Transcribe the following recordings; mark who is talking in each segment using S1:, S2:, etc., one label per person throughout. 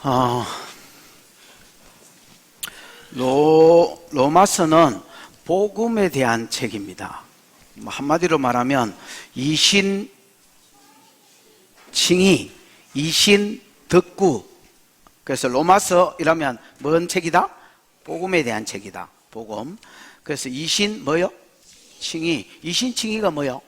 S1: 어, 로마서는 복음에 대한 책입니다. 한마디로 말하면 이신 칭의, 이신 덕구. 그래서 로마서 이라면 뭔 책이다? 복음에 대한 책이다. 복음. 그래서 이신 뭐요? 칭의. 이신 칭의가 뭐요?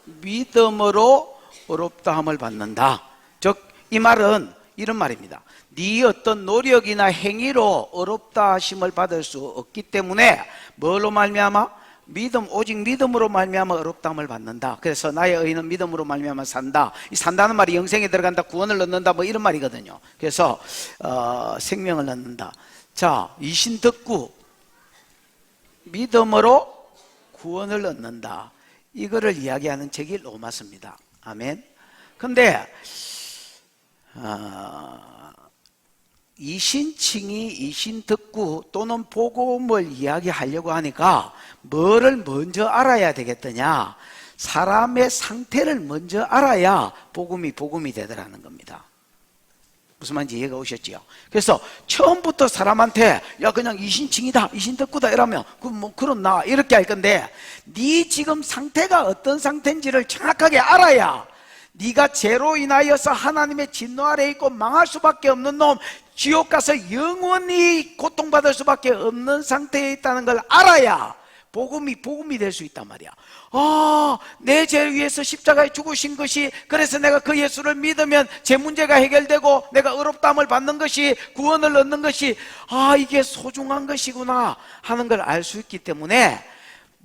S1: 믿음으로 의롭다함을 받는다. 즉 이 말은 이런 말입니다. 네 어떤 노력이나 행위로 의롭다 하심을 받을 수 없기 때문에 뭘로 말미암아? 오직 믿음으로 말미암아 의롭다함을 받는다. 그래서 나의 의는 믿음으로 말미암아 산다. 이 산다는 말이 영생에 들어간다, 구원을 얻는다, 뭐 이런 말이거든요. 그래서 생명을 얻는다. 자, 이신덕구, 믿음으로 구원을 얻는다. 이거를 이야기하는 책이 로마서입니다. 아멘. 근데 이신칭의, 이신덕구 또는 복음을 이야기하려고 하니까 뭐를 먼저 알아야 되겠더냐? 사람의 상태를 먼저 알아야 복음이 되더라는 겁니다. 무슨 말인지 이해가 오셨지요? 그래서 처음부터 사람한테 야 그냥 이신칭이다, 이신덕구다 이러면 그렇나 이렇게 할 건데, 네 지금 상태가 어떤 상태인지를 정확하게 알아야 네가 죄로 인하여서 하나님의 진노 아래에 있고 망할 수밖에 없는 놈, 지옥 가서 영원히 고통받을 수밖에 없는 상태에 있다는 걸 알아야 복음이 될 수 있단 말이야. 내 죄를 위해서 십자가에 죽으신 것이, 그래서 내가 그 예수를 믿으면 제 문제가 해결되고 내가 의롭다함을 받는 것이, 구원을 얻는 것이 이게 소중한 것이구나 하는 걸 알 수 있기 때문에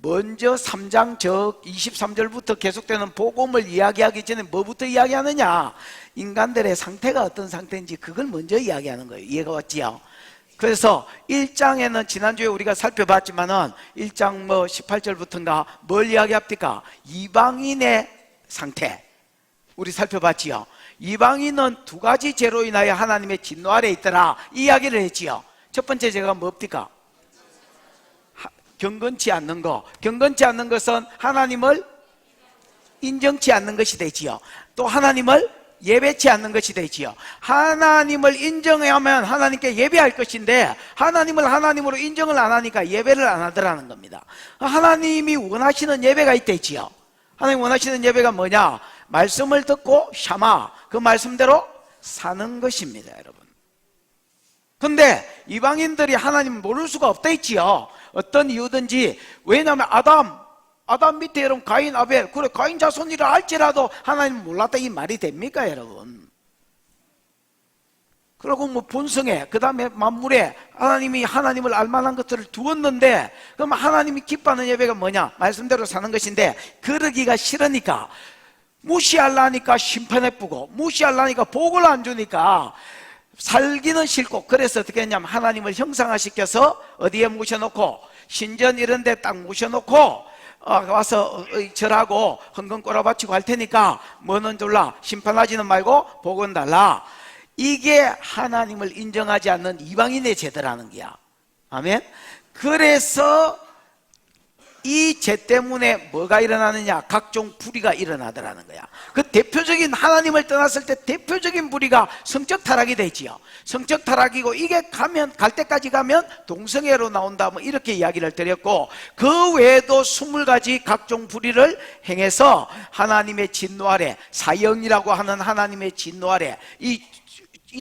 S1: 먼저 3장 23절부터 계속되는 복음을 이야기하기 전에 뭐부터 이야기하느냐? 인간들의 상태가 어떤 상태인지 그걸 먼저 이야기하는 거예요. 이해가 왔지요? 그래서 1장에는 지난주에 우리가 살펴봤지만은 1장 18절부터인가 뭘 이야기합니까? 이방인의 상태 우리 살펴봤지요. 이방인은 두 가지 죄로 인하여 하나님의 진노 아래 있더라 이 이야기를 했지요. 첫 번째 죄가 뭡니까? 경건치 않는 것. 경건치 않는 것은 하나님을 인정치 않는 것이 되지요. 또 하나님을 예배치 않는 것이 되지요. 하나님을 인정하면 하나님께 예배할 것인데 하나님을 하나님으로 인정을 안 하니까 예배를 안 하더라는 겁니다. 하나님이 원하시는 예배가 있대지요. 하나님 원하시는 예배가 뭐냐? 말씀을 듣고 샤마, 그 말씀대로 사는 것입니다, 여러분. 근데 이방인들이 하나님을 모를 수가 없다 했지요. 어떤 이유든지. 왜냐하면 아담 밑에 여러분 가인, 아벨, 그래 가인 자손이라 할지라도 하나님을 몰랐다 이 말이 됩니까, 여러분? 그리고 본성에, 그 다음에 만물에 하나님이 하나님을 알만한 것들을 두었는데, 그럼 하나님이 기뻐하는 예배가 뭐냐? 말씀대로 사는 것인데, 그러기가 싫으니까 무시하려니까 심판에 뿌고, 무시하려니까 복을 안 주니까 살기는 싫고, 그래서 어떻게 했냐면 하나님을 형상화시켜서 어디에 모셔놓고, 신전 이런 데 딱 모셔놓고 와서 절하고 헌금 꼬라바치고 할 테니까 뭐는 졸라, 심판하지는 말고 복은 달라. 이게 하나님을 인정하지 않는 이방인의 죄더라는 거야. 아멘. 그래서 이 죄 때문에 뭐가 일어나느냐? 각종 불의가 일어나더라는 거야. 그 대표적인, 하나님을 떠났을 때 대표적인 불의가 성적 타락이 되지요. 성적 타락이고, 이게 갈 때까지 가면 동성애로 나온다, 뭐 이렇게 이야기를 드렸고, 그 외에도 20가지 각종 불의를 행해서 하나님의 진노 아래, 사형이라고 하는 하나님의 진노 아래 이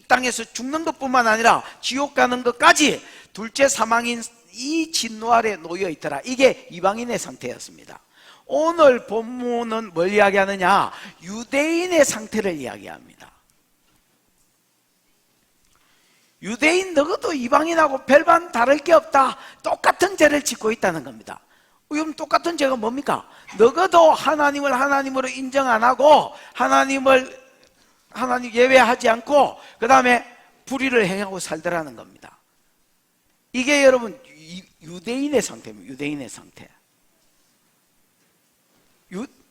S1: 땅에서 죽는 것뿐만 아니라 지옥 가는 것까지, 둘째 사망인 이 진노 아래 놓여 있더라. 이게 이방인의 상태였습니다. 오늘 본문은 뭘 이야기하느냐? 유대인의 상태를 이야기합니다. 유대인 너도 이방인하고 별반 다를 게 없다, 똑같은 죄를 짓고 있다는 겁니다. 그럼 똑같은 죄가 뭡니까? 너도 하나님을 하나님으로 인정 안 하고 하나님 예배하지 않고 그 다음에 불의를 행하고 살더라는 겁니다. 이게 여러분 유대인의 상태입니다. 유대인의 상태.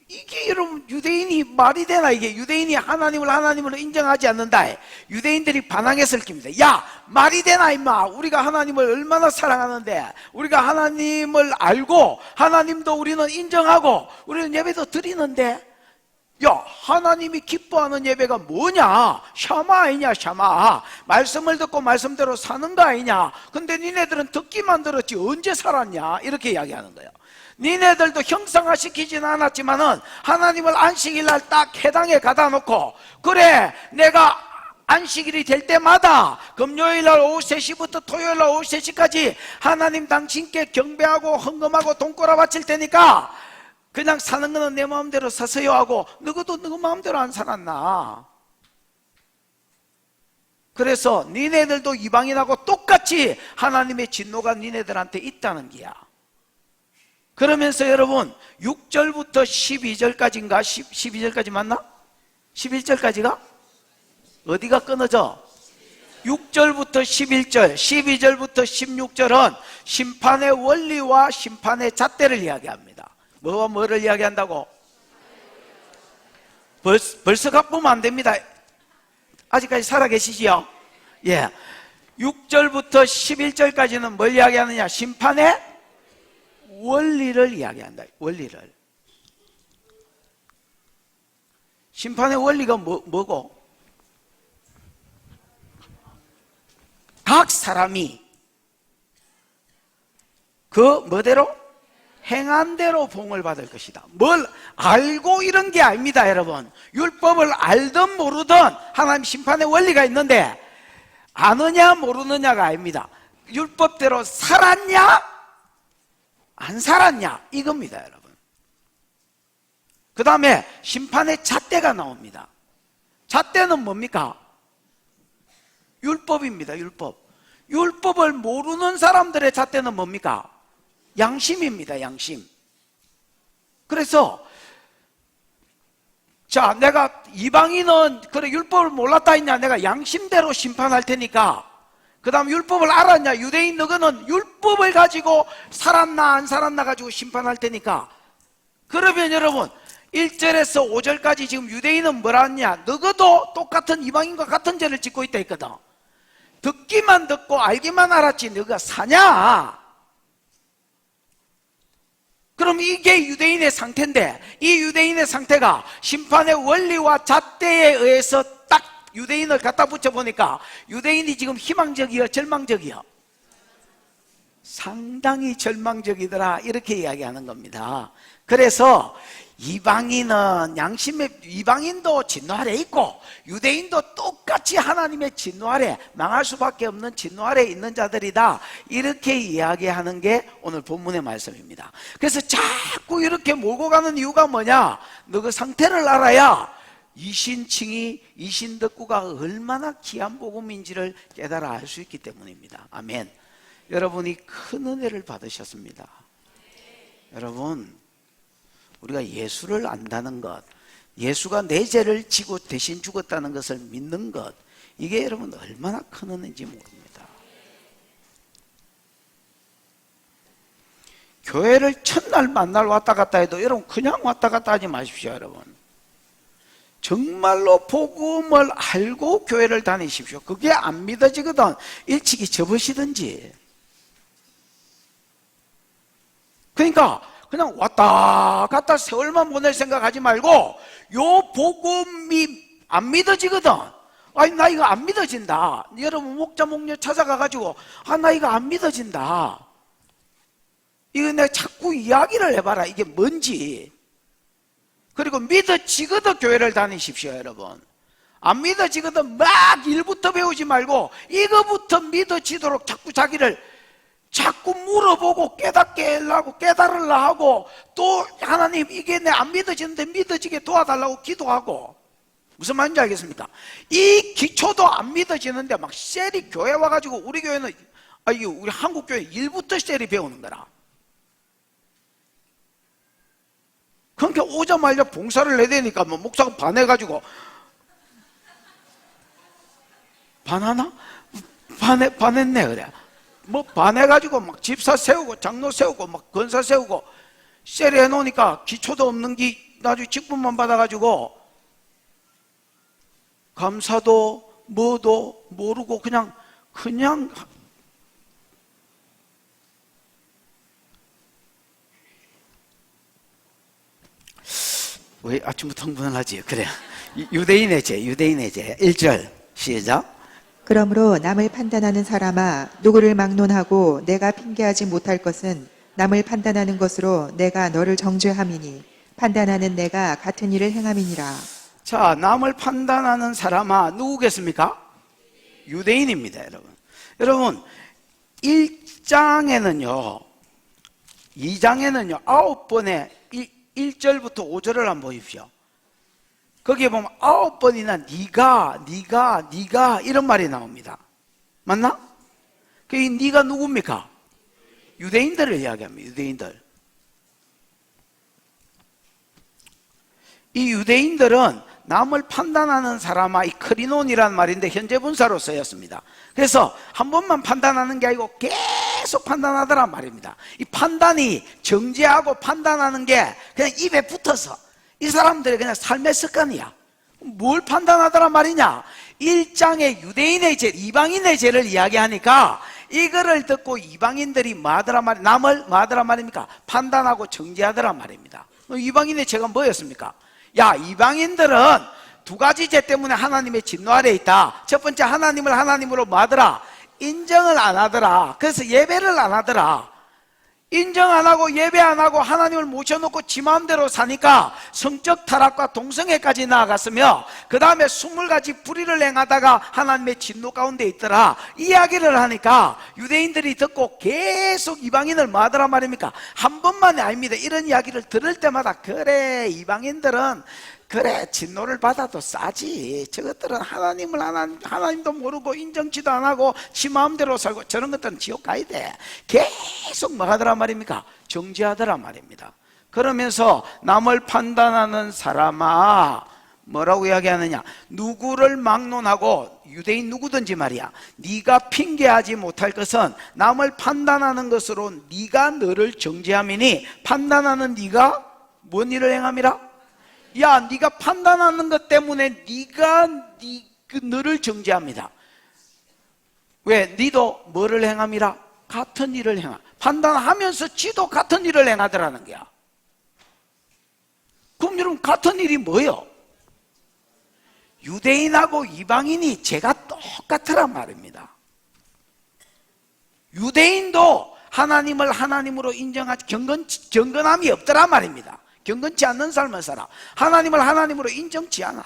S1: 이게 여러분 유대인이 말이 되나? 이게 유대인이 하나님을 하나님으로 인정하지 않는다. 유대인들이 반항했을 겁니다. 야, 말이 되나 임마? 우리가 하나님을 얼마나 사랑하는데, 우리가 하나님을 알고 하나님도 우리는 인정하고 우리는 예배도 드리는데 야, 하나님이 기뻐하는 예배가 뭐냐? 샤마 아니냐, 샤마. 말씀을 듣고 말씀대로 사는 거 아니냐? 근데 니네들은 듣기만 들었지 언제 살았냐? 이렇게 이야기하는 거예요. 니네들도 형상화시키지는 않았지만은 하나님을 안식일 날 딱 해당에 가다 놓고, 그래, 내가 안식일이 될 때마다 금요일 날 오후 3시부터 토요일 날 오후 3시까지 하나님 당신께 경배하고 헌금하고 돈꼬라 바칠 테니까 그냥 사는 거는 내 마음대로 사세요 하고, 너희도 너 마음대로 안 살았나? 그래서 니네들도 이방인하고 똑같이 하나님의 진노가 니네들한테 있다는 거야. 그러면서 여러분 6절부터 12절까지인가? 12절까지 맞나? 11절까지가? 어디가 끊어져? 6절부터 11절, 12절부터 16절은 심판의 원리와 심판의 잣대를 이야기합니다. 뭐와 뭐를 이야기한다고? 벌써 가보면 안 됩니다. 아직까지 살아계시지요? 예. 6절부터 11절까지는 뭘 이야기하느냐? 심판의 원리를 이야기한다. 원리를. 심판의 원리가 뭐고? 각 사람이 그 뭐대로? 행한 대로 봉을 받을 것이다. 뭘 알고 이런 게 아닙니다, 여러분. 율법을 알든 모르든 하나님 심판의 원리가 있는데, 아느냐 모르느냐가 아닙니다. 율법대로 살았냐 안 살았냐 이겁니다, 여러분. 그 다음에 심판의 잣대가 나옵니다. 잣대는 뭡니까? 율법입니다. 율법을 모르는 사람들의 잣대는 뭡니까? 양심입니다. 양심. 그래서 자, 내가 이방인은 그래 율법을 몰랐다 했냐? 내가 양심대로 심판할 테니까. 그 다음 율법을 알았냐? 유대인 너희는 율법을 가지고 살았나 안 살았나 가지고 심판할 테니까. 그러면 여러분 1절에서 5절까지 지금 유대인은 뭐라 했냐? 너희도 똑같은 이방인과 같은 죄를 짓고 있다 했거든. 듣기만 듣고 알기만 알았지 너희가 사냐? 그럼 이게 유대인의 상태인데, 이 유대인의 상태가 심판의 원리와 잣대에 의해서 딱 유대인을 갖다 붙여보니까 유대인이 지금 희망적이요 절망적이요? 상당히 절망적이더라, 이렇게 이야기하는 겁니다. 그래서 이방인은 이방인도 진노 아래 있고 유대인도 똑같이 하나님의 진노 아래, 망할 수밖에 없는 진노 아래 있는 자들이다, 이렇게 이야기하는 게 오늘 본문의 말씀입니다. 그래서 자꾸 이렇게 몰고 가는 이유가 뭐냐? 너 그 상태를 알아야 이신칭의, 이신덕구가 얼마나 귀한 복음인지를 깨달아 알 수 있기 때문입니다. 아멘. 여러분이 큰 은혜를 받으셨습니다. 여러분, 우리가 예수를 안다는 것, 예수가 내 죄를 지고 대신 죽었다는 것을 믿는 것, 이게 여러분 얼마나 큰 은혜인지 모릅니다. 교회를 첫날 만날 왔다 갔다 해도 여러분 그냥 왔다 갔다 하지 마십시오. 여러분 정말로 복음을 알고 교회를 다니십시오. 그게 안 믿어지거든 일찍이 접으시든지. 그러니까 그냥 왔다 갔다 세월만 보낼 생각하지 말고, 요 복음이 안 믿어지거든. 아니 나 이거 안 믿어진다. 여러분 목자 목녀 찾아가가지고 나 이거 안 믿어진다. 이거 내가 자꾸 이야기를 해봐라, 이게 뭔지. 그리고 믿어지거든 교회를 다니십시오. 여러분 안 믿어지거든 막 일부터 배우지 말고 이거부터 믿어지도록 자꾸 물어보고 깨닫게 하려고 깨달으려 하고, 또 하나님 이게 내 안 믿어지는데 믿어지게 도와달라고 기도하고. 무슨 말인지 알겠습니까? 이 기초도 안 믿어지는데 막 셀이 교회 와가지고, 우리 교회는 우리 한국 교회 일부터 셀이 배우는 거라. 그러니까 오자마자 봉사를 해야 되니까 뭐 목사가 반해가지고, 반하나? 반했네 그래. 뭐 반해가지고 막 집사 세우고 장로 세우고 막 권사 세우고 셀이 해놓으니까 기초도 없는 게 나중에 직분만 받아가지고 감사도 뭐도 모르고 그냥 왜 아침부터 흥분하지? 그래. 유대인의 죄, 유대인의 죄. 1절 시작.
S2: 그러므로 남을 판단하는 사람아, 누구를 막론하고 내가 핑계하지 못할 것은 남을 판단하는 것으로 내가 너를 정죄함이니 판단하는 내가 같은 일을 행함이니라.
S1: 자, 남을 판단하는 사람아 누구겠습니까? 유대인입니다, 여러분. 여러분, 1장에는요, 2장에는요, 9번의 1절부터 5절을 한번 보십시오. 거기에 보면 9번이나 네가 이런 말이 나옵니다. 맞나? 그 네가 누굽니까? 유대인들을 이야기합니다. 유대인들. 이 유대인들은 남을 판단하는 사람아, 이 크리논이라는 말인데 현재 분사로 쓰였습니다. 그래서 한 번만 판단하는 게 아니고 계속 판단하더란 말입니다. 이 판단이 정죄하고 판단하는 게 그냥 입에 붙어서 이 사람들의 그냥 삶의 습관이야. 뭘 판단하더란 말이냐? 1장의 유대인의 죄, 이방인의 죄를 이야기하니까 이거를 듣고 이방인들이 남을 뭐하더란 말입니까? 판단하고 정죄하더란 말입니다. 이방인의 죄가 뭐였습니까? 야, 이방인들은 두 가지 죄 때문에 하나님의 진노 아래에 있다. 첫 번째, 하나님을 하나님으로 뭐하더라? 인정을 안 하더라. 그래서 예배를 안 하더라. 인정 안 하고 예배 안 하고 하나님을 모셔놓고 지 마음대로 사니까 성적 타락과 동성애까지 나아갔으며 그 다음에 20가지 불의를 행하다가 하나님의 진노 가운데 있더라. 이야기를 하니까 유대인들이 듣고 계속 이방인을 뭐 하더란 말입니까? 한 번만이 아닙니다. 이런 이야기를 들을 때마다 그래, 이방인들은 그래, 진노를 받아도 싸지. 저것들은 하나님도 모르고 인정치도 안 하고 지 마음대로 살고 저런 것들은 지옥 가야 돼. 계속 뭐 하더란 말입니까? 정죄하더란 말입니다. 그러면서 남을 판단하는 사람아, 뭐라고 이야기하느냐? 누구를 막론하고, 유대인 누구든지 말이야, 네가 핑계하지 못할 것은 남을 판단하는 것으로 네가 너를 정죄함이니, 판단하는 네가 뭔 일을 행함이라? 야, 네가 판단하는 것 때문에 네가 너를 정죄합니다. 왜? 네도 뭐를 행함이라? 같은 일을 행함. 판단하면서 지도 같은 일을 행하더라는 거야. 그럼 여러분, 같은 일이 뭐예요? 유대인하고 이방인이 죄가 똑같으란 말입니다. 유대인도 하나님을 하나님으로 인정하지 경건함이 없더란 말입니다. 경건치 않는 삶을 살아. 하나님을 하나님으로 인정치 않아.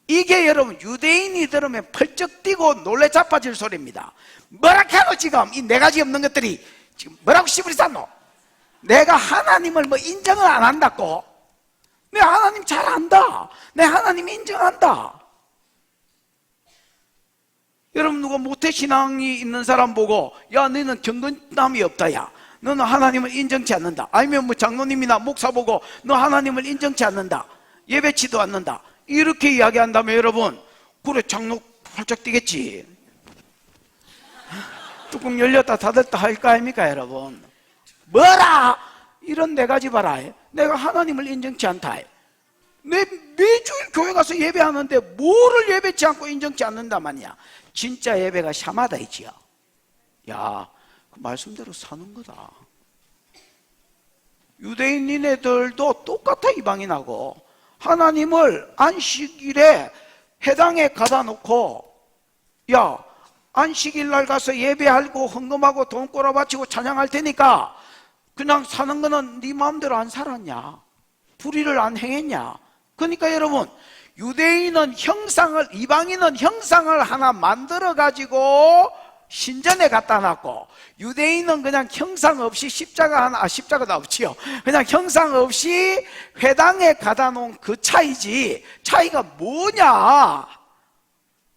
S1: 이게 여러분, 유대인이 들으면 펄쩍 뛰고 놀래 자빠질 소리입니다. 뭐라 하노 지금? 이 네 가지 없는 것들이 지금 뭐라고 씨부리 쌌노? 내가 하나님을 뭐 인정을 안 한다고? 내가 하나님 잘 안다. 내가 하나님 인정한다. 여러분, 누가 모태신앙이 있는 사람 보고 야, 너는 경건함이 없다, 야, 너는 하나님을 인정치 않는다. 아니면 뭐 장로님이나 목사 보고 너 하나님을 인정치 않는다, 예배치도 않는다, 이렇게 이야기한다면 여러분, 그래, 장로 활짝 뛰겠지. 뚜껑 열렸다 닫았다 할 거 아닙니까 여러분? 뭐라? 이런 네 가지 봐라. 내가 하나님을 인정치 않다. 매주일 교회 가서 예배하는데 뭐를 예배치 않고 인정치 않는다 말이야. 진짜 예배가 샤마다 있지요. 야, 그 말씀대로 사는 거다. 유대인 니네들도 똑같아. 이방인하고 하나님을 안식일에 해당에 가다 놓고, 야, 안식일 날 가서 예배하고 헌금하고 돈 꼬라 바치고 찬양할 테니까 그냥 사는 거는 네 마음대로 안 살았냐? 불의를 안 행했냐? 그러니까 여러분, 유대인은 형상을, 이방인은 형상을 하나 만들어 가지고 신전에 갖다 놨고, 유대인은 그냥 형상 없이 십자가 하나, 십자가도 없지요. 그냥 형상 없이 회당에 가다 놓은 그 차이지. 차이가 뭐냐?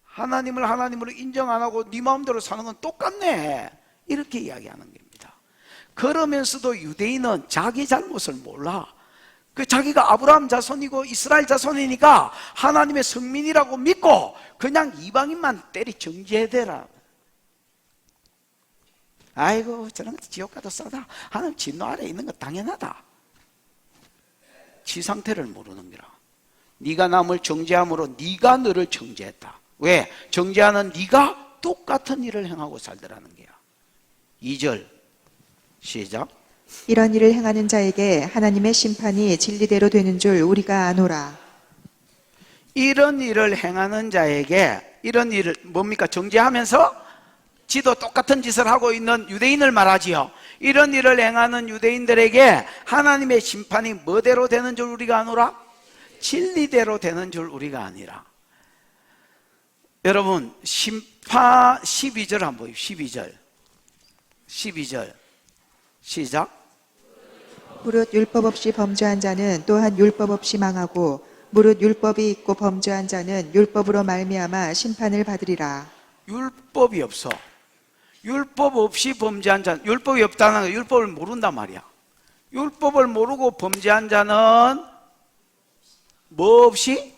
S1: 하나님을 하나님으로 인정 안 하고 네 마음대로 사는 건 똑같네. 이렇게 이야기하는 겁니다. 그러면서도 유대인은 자기 잘못을 몰라. 그 자기가 아브라함 자손이고 이스라엘 자손이니까 하나님의 성민이라고 믿고 그냥 이방인만 때리 정죄해대라. 아이고, 저런 것도 지옥 가도 싸다. 하나님 진노 아래에 있는 거 당연하다. 지 상태를 모르는 거라. 네가 남을 정죄함으로 네가 너를 정죄했다. 왜? 정죄하는 네가 똑같은 일을 행하고 살더라는 거야. 2절 시작.
S2: 이런 일을 행하는 자에게 하나님의 심판이 진리대로 되는 줄 우리가 아노라.
S1: 이런 일을 행하는 자에게, 이런 일을 뭡니까? 정죄하면서 지도 똑같은 짓을 하고 있는 유대인을 말하지요. 이런 일을 행하는 유대인들에게 하나님의 심판이 뭐대로 되는 줄 우리가 아노라? 진리대로 되는 줄 우리가 아니라. 여러분, 심판 12절 한번 보십시오. 12절 시작.
S2: 무릇 율법 없이 범죄한 자는 또한 율법 없이 망하고 무릇 율법이 있고 범죄한 자는 율법으로 말미암아 심판을 받으리라.
S1: 율법이 없어. 율법 없이 범죄한 자, 율법이 없다는 건 율법을 모른단 말이야. 율법을 모르고 범죄한 자는 뭐 없이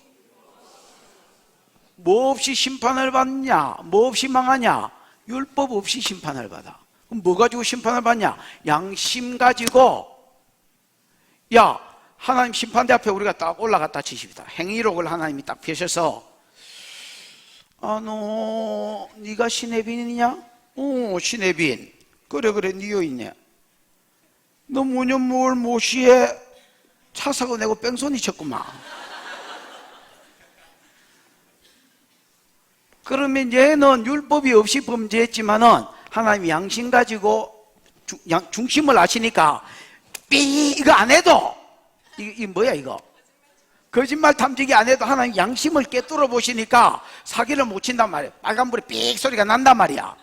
S1: 심판을 받냐? 뭐 없이 망하냐? 율법 없이 심판을 받아. 그럼 뭐 가지고 심판을 받냐? 양심 가지고. 야, 하나님 심판대 앞에 우리가 딱 올라갔다 치십니다. 행위록을 하나님이 딱 펴셔서, 너 네가 시내빈이냐? 시내빈. 그래 네 여인이야. 너 무년 뭘 모시에 차 사고 내고 뺑소니 쳤구만. 그러면 얘는 율법이 없이 범죄했지만은 하나님이 양심 가지고 중심을 아시니까 이거 안 해도 이거 뭐야 이거? 거짓말 탐지기 안 해도 하나님 양심을 깨뚫어 보시니까 사기를 못 친단 말이야. 빨간불에 삑 소리가 난단 말이야.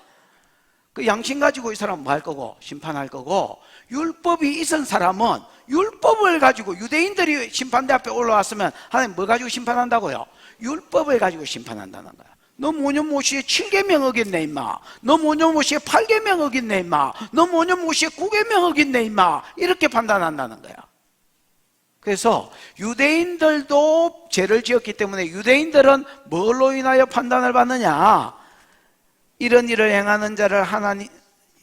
S1: 그 양심 가지고 이 사람은 뭐 할 거고? 심판할 거고, 율법이 있은 사람은 율법을 가지고, 유대인들이 심판대 앞에 올라왔으면 하나님 뭐 가지고 심판한다고요? 율법을 가지고 심판한다는 거야. 너 모년 모시에 7계명 어겼네 임마. 너 모년 모시에 8계명 어겼네 임마. 너 모년 모시에 9계명 어겼네 임마. 이렇게 판단한다는 거야. 그래서 유대인들도 죄를 지었기 때문에 유대인들은 뭘로 인하여 판단을 받느냐? 이런 일을 행하는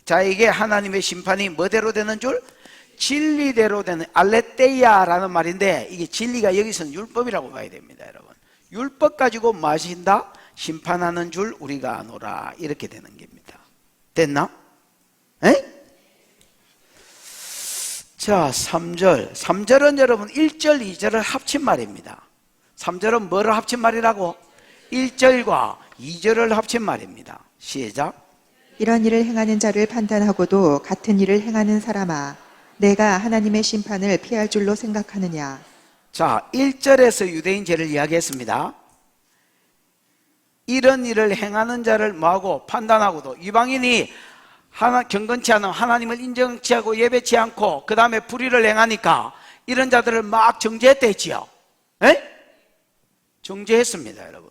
S1: 자에게 하나님의 심판이 뭐대로 되는 줄? 진리대로 되는, 알레테이아라는 말인데, 이게 진리가 여기서는 율법이라고 봐야 됩니다, 여러분. 율법 가지고 뭐 하신다? 심판하는 줄 우리가 아노라. 이렇게 되는 겁니다. 됐나? 에? 자, 3절. 3절은 여러분 1절, 2절을 합친 말입니다. 3절은 뭐를 합친 말이라고? 1절과 2절을 합친 말입니다. 시작.
S2: 이런 일을 행하는 자를 판단하고도 같은 일을 행하는 사람아, 내가 하나님의 심판을 피할 줄로 생각하느냐.
S1: 자, 1절에서 유대인 죄를 이야기했습니다. 이런 일을 행하는 자를 뭐하고 판단하고도, 이방인이 경건치 않은 하나님을 인정치 하고 예배치 않고 그 다음에 불의를 행하니까 이런 자들을 막 정죄했다 했지요. 에? 정죄했습니다, 여러분.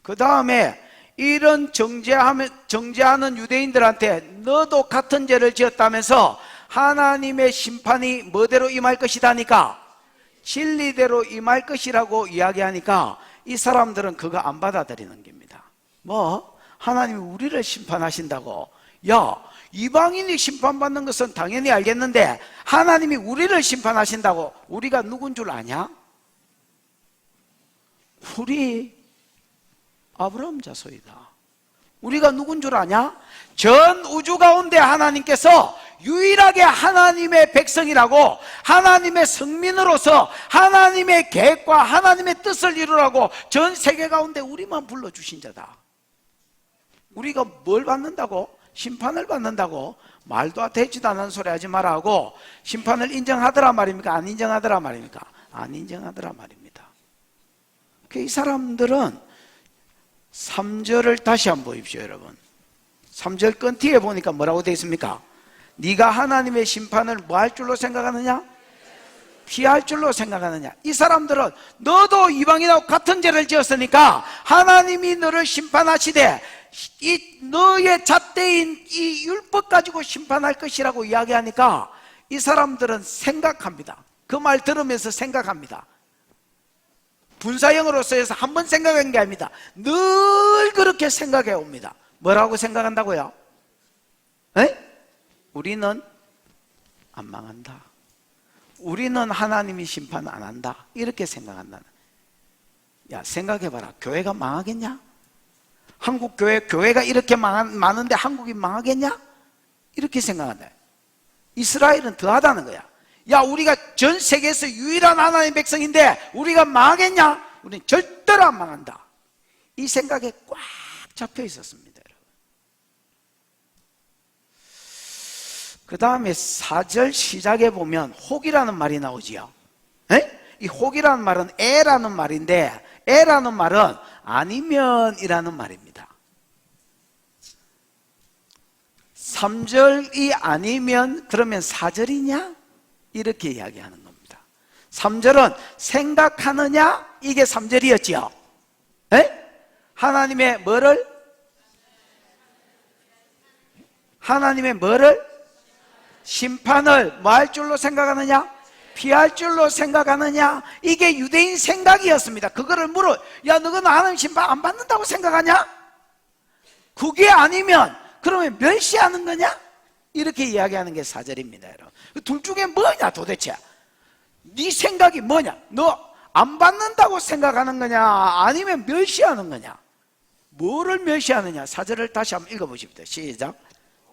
S1: 그 다음에 이런 정죄하는 유대인들한테 너도 같은 죄를 지었다면서 하나님의 심판이 뭐대로 임할 것이다니까, 진리대로 임할 것이라고 이야기하니까 이 사람들은 그거 안 받아들이는 겁니다. 뭐? 하나님이 우리를 심판하신다고? 야, 이방인이 심판받는 것은 당연히 알겠는데 하나님이 우리를 심판하신다고? 우리가 누군 줄 아냐? 우리 아브라함 자손이다. 우리가 누군 줄 아냐? 전 우주 가운데 하나님께서 유일하게 하나님의 백성이라고, 하나님의 성민으로서 하나님의 계획과 하나님의 뜻을 이루라고 전 세계 가운데 우리만 불러주신 자다. 우리가 뭘 받는다고? 심판을 받는다고? 말도 되지도 않는 소리 하지 마라 하고, 심판을 인정하더라 말입니까? 안 인정하더라 말입니까? 안 인정하더라 말입니다. 이 사람들은 3절을 다시 한번 보십시오, 여러분. 3절 끝뒤에 보니까 뭐라고 되어 있습니까? 네가 하나님의 심판을 뭐 할 줄로 생각하느냐? 피할 줄로 생각하느냐? 이 사람들은 너도 이방인하고 같은 죄를 지었으니까 하나님이 너를 심판하시되 이 너의 잣대인 이 율법 가지고 심판할 것이라고 이야기하니까 이 사람들은 생각합니다. 그 말 들으면서 생각합니다. 분사형으로서 해서 한 번 생각한 게 아닙니다. 늘 그렇게 생각해 옵니다. 뭐라고 생각한다고요? 에? 우리는 안 망한다. 우리는 하나님이 심판 안 한다. 이렇게 생각한다는. 야, 생각해봐라. 교회가 망하겠냐? 한국 교회가 이렇게 많은데 한국이 망하겠냐? 이렇게 생각한다. 이스라엘은 더하다는 거야. 야, 우리가 전 세계에서 유일한 하나님의 백성인데 우리가 망하겠냐? 우리는 절대로 안 망한다. 이 생각에 꽉 잡혀 있었습니다. 그 다음에 4절 시작에 보면 혹이라는 말이 나오지요. 에? 이 혹이라는 말은 에라는 말인데, 에라는 말은 아니면이라는 말입니다. 3절이 아니면 그러면 4절이냐? 이렇게 이야기하는 겁니다. 3절은 생각하느냐? 이게 3절이었지요. 에? 하나님의 뭐를? 하나님의 뭐를? 심판을 뭐 할 줄로 생각하느냐? 피할 줄로 생각하느냐? 이게 유대인 생각이었습니다. 그거를 물어, 야, 너는 하나님 심판 안 받는다고 생각하냐? 그게 아니면 그러면 멸시하는 거냐? 이렇게 이야기하는 게 4절입니다. 여러분, 둘 중에 뭐냐 도대체? 네 생각이 뭐냐? 너 안 받는다고 생각하는 거냐? 아니면 멸시하는 거냐? 뭐를 멸시하느냐? 4절을 다시 한번 읽어보십시오. 시작.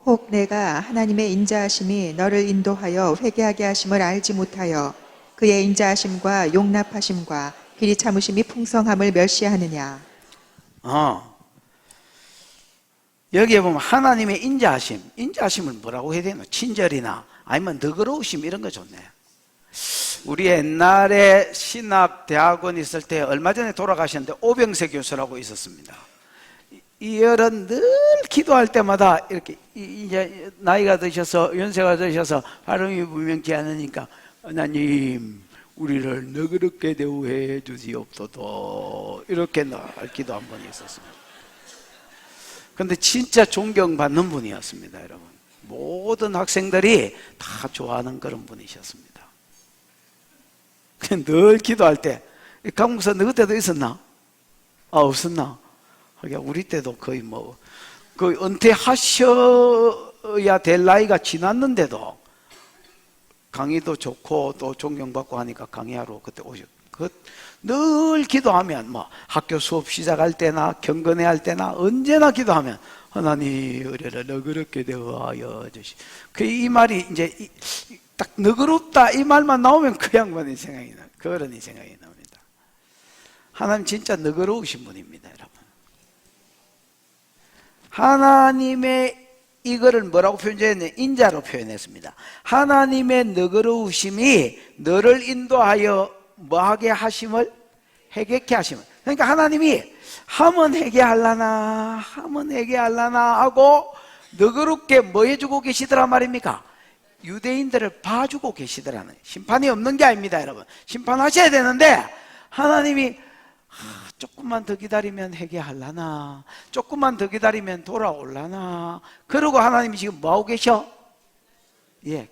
S2: 혹 내가 하나님의 인자하심이 너를 인도하여 회개하게 하심을 알지 못하여 그의 인자하심과 용납하심과 길이 참으심이 풍성함을 멸시하느냐.
S1: 여기에 보면 하나님의 인자하심을 뭐라고 해야 되나? 친절이나 아니면 너그러우심 이런 거 좋네. 우리 옛날에 신학대학원 있을 때 얼마 전에 돌아가셨는데 오병세 교수라고 있었습니다. 이 어른 늘 기도할 때마다 이렇게 이제 나이가 드셔서 연세가 드셔서 발음이 분명치 않으니까 하나님 우리를 너그럽게 대우해 주시옵소서 이렇게 늘 기도한 분이 있었습니다. 근데 진짜 존경받는 분이었습니다. 여러분, 모든 학생들이 다 좋아하는 그런 분이셨습니다. 늘 기도할 때 강목사 너 그때도 있었나? 없었나? 우리 때도 거의 거의 은퇴하셔야 될 나이가 지났는데도 강의도 좋고 또 존경받고 하니까 강의하러 그때 늘 기도하면 학교 수업 시작할 때나 경건회 할 때나 언제나 기도하면 하나님 우리를 너그럽게 대하여 주시. 이 말이 이제 딱 너그럽다 이 말만 나오면 그 양반이 생각이 나. 그 어른이 생각이 납니다. 하나님 진짜 너그러우신 분입니다, 여러분. 하나님의 이거를 뭐라고 표현했냐? 인자로 표현했습니다. 하나님의 너그러우심이 너를 인도하여 뭐하게 하심을? 회개케 하심을. 그러니까 하나님이 하면 회개하려나 하고 너그럽게 뭐 해주고 계시더란 말입니까? 유대인들을 봐주고 계시더라는. 심판이 없는 게 아닙니다, 여러분. 심판하셔야 되는데 하나님이 조금만 더 기다리면 회개하려나, 조금만 더 기다리면 돌아올라나. 그러고 하나님이 지금 뭐하고 계셔?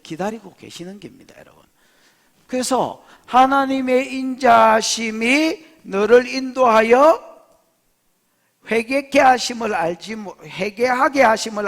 S1: 기다리고 계시는 겁니다, 여러분. 그래서 하나님의 인자심이 너를 인도하여 회개하게 하심을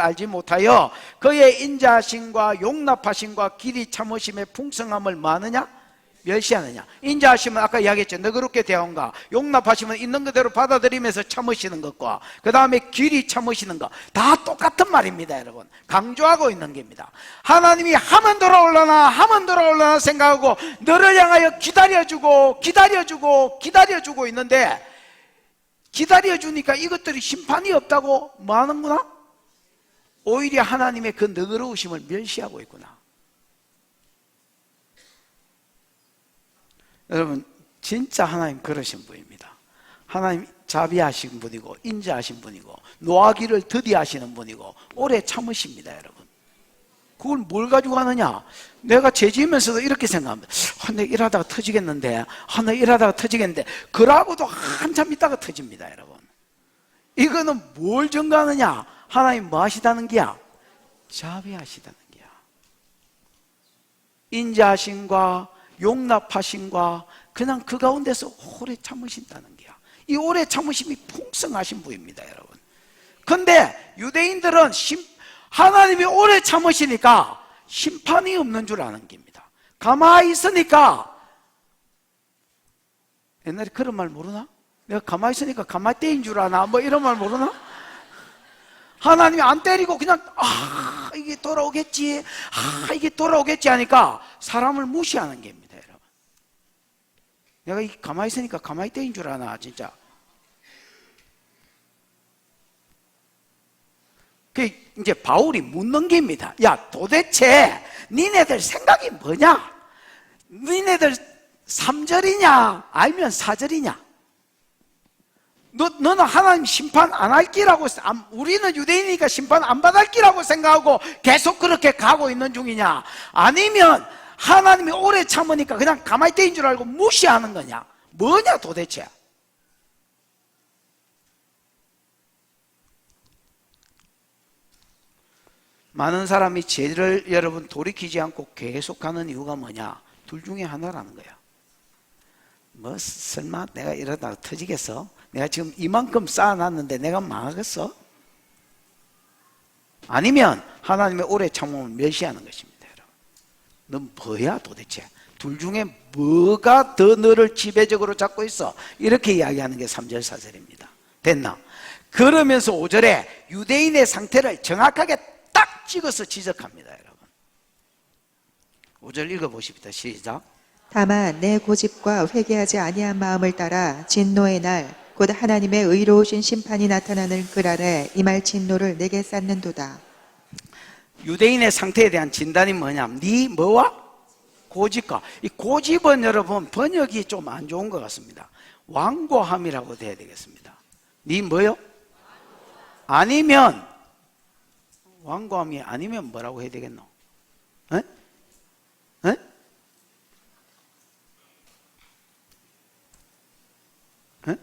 S1: 알지 못하여 그의 인자하심과 용납하심과 길이 참으심의 풍성함을 뭐하느냐? 멸시하느냐? 인자하심은 아까 이야기했죠. 너그럽게 대한가. 용납하심은 있는 그대로 받아들이면서 참으시는 것과 그 다음에 길이 참으시는 것 다 똑같은 말입니다, 여러분. 강조하고 있는 겁니다. 하나님이 하면 돌아올라나 생각하고 너를 향하여 기다려주고 있는데, 기다려주니까 이것들이 심판이 없다고 뭐 하는구나? 오히려 하나님의 그 너그러우심을 멸시하고 있구나. 여러분, 진짜 하나님 그러신 분입니다. 하나님 자비하신 분이고 인자하신 분이고 노하기를 더디하시는 분이고 오래 참으십니다, 여러분. 그걸 뭘 가지고 하느냐? 내가 죄 지으면서도 이렇게 생각합니다. 내가 일하다가 터지겠는데, 그러고도 한참 있다가 터집니다, 여러분. 이거는 뭘 증거하느냐? 하나님 뭐 하시다는 게야? 자비하시다는 게야. 인자하심과 용납하심과 그냥 그 가운데서 오래 참으신다는 게야. 이 오래 참으심이 풍성하신 분입니다, 여러분. 근데 유대인들은 하나님이 오래 참으시니까 심판이 없는 줄 아는 겁니다. 가만히 있으니까, 옛날에 그런 말 모르나? 내가 가만히 있으니까 가만히 때린 줄 아나? 뭐 이런 말 모르나? 하나님이 안 때리고 그냥 이게 이게 돌아오겠지, 이게 돌아오겠지 하니까 사람을 무시하는 겁니다, 여러분. 내가 가만히 있으니까 가만히 떼인 줄 아나, 진짜. 그 이제 바울이 묻는 겁니다. 야, 도대체 니네들 생각이 뭐냐? 니네들 3절이냐 아니면 4절이냐? 너는 하나님 심판 안 할 기라고, 우리는 유대인이니까 심판 안 받을 기라고 생각하고 계속 그렇게 가고 있는 중이냐? 아니면 하나님이 오래 참으니까 그냥 가만히 떼인 줄 알고 무시하는 거냐? 뭐냐 도대체? 많은 사람이 죄를 여러분 돌이키지 않고 계속하는 이유가 뭐냐? 둘 중에 하나라는 거야. 뭐 설마 내가 이러다가 터지겠어? 내가 지금 이만큼 쌓아놨는데 내가 망하겠어? 아니면 하나님의 오래 참음을 멸시하는 것입니다, 여러분. 넌 뭐야 도대체? 둘 중에 뭐가 더 너를 지배적으로 잡고 있어? 이렇게 이야기하는 게 3절 4절입니다. 됐나? 그러면서 5절에 유대인의 상태를 정확하게 딱 찍어서 지적합니다, 여러분. 5절 읽어보십시다. 시작.
S2: 다만 내 고집과 회개하지 아니한 마음을 따라 진노의 날 곧 하나님의 의로우신 심판이 나타나는 그 날에 임할 진노를 내게 쌓는도다.
S1: 유대인의 상태에 대한 진단이 뭐냐면 네 뭐와? 고집과. 이 고집은 여러분 번역이 좀 안 좋은 것 같습니다. 완고함이라고 돼야 되겠습니다. 네 뭐요? 아니면 완고함이 아니면 뭐라고 해야 되겠노? 에? 에? 에?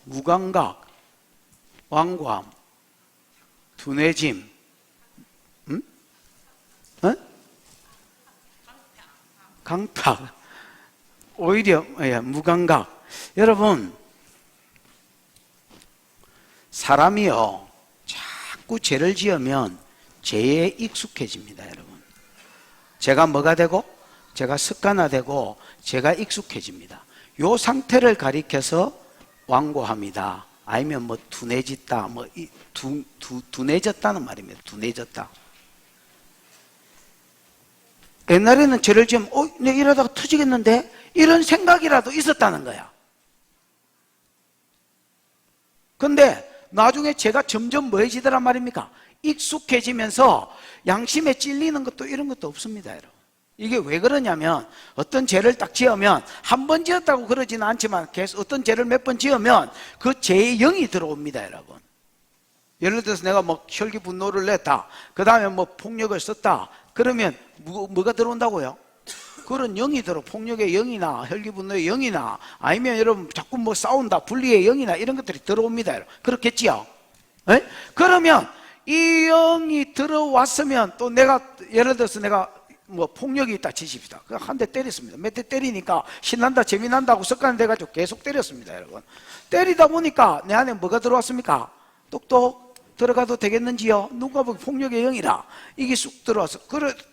S1: 무감각, 완고함, 둔해짐, 강팍, 오히려 무감각. 여러분, 사람이요 자꾸 죄를 지으면 죄에 익숙해집니다, 여러분. 죄가 뭐가 되고? 죄가 습관화되고 죄가 익숙해집니다. 요 상태를 가리켜서 완고합니다. 아니면 뭐 둔해졌다, 뭐 둔해졌다는 말입니다. 둔해졌다. 옛날에는 죄를 지으면 내가 이러다가 터지겠는데? 이런 생각이라도 있었다는 거야. 근데 나중에 죄가 점점 뭐해지더란 말입니까? 익숙해지면서 양심에 찔리는 것도 이런 것도 없습니다, 여러분. 이게 왜 그러냐면 어떤 죄를 딱 지으면 한 번 지었다고 그러지는 않지만 계속 어떤 죄를 몇 번 지으면 그 죄의 영이 들어옵니다, 여러분. 예를 들어서 내가 뭐 혈기 분노를 냈다, 그 다음에 뭐 폭력을 썼다, 그러면 뭐가 들어온다고요? 그런 영이 들어. 폭력의 영이나 혈기 분노의 영이나 아니면 여러분 자꾸 뭐 싸운다, 분리의 영이나 이런 것들이 들어옵니다, 여러분. 그렇겠지요? 에? 그러면 이 영이 들어왔으면 또 내가 예를 들어서 내가 뭐 폭력이 있다 치십시다. 한 대 때렸습니다. 몇 대 때리니까 신난다, 재미난다고 습관이 돼가지고 계속 때렸습니다, 여러분. 때리다 보니까 내 안에 뭐가 들어왔습니까? 똑똑 들어가도 되겠는지요? 누가 보기 폭력의 영이라 이게 쑥 들어와서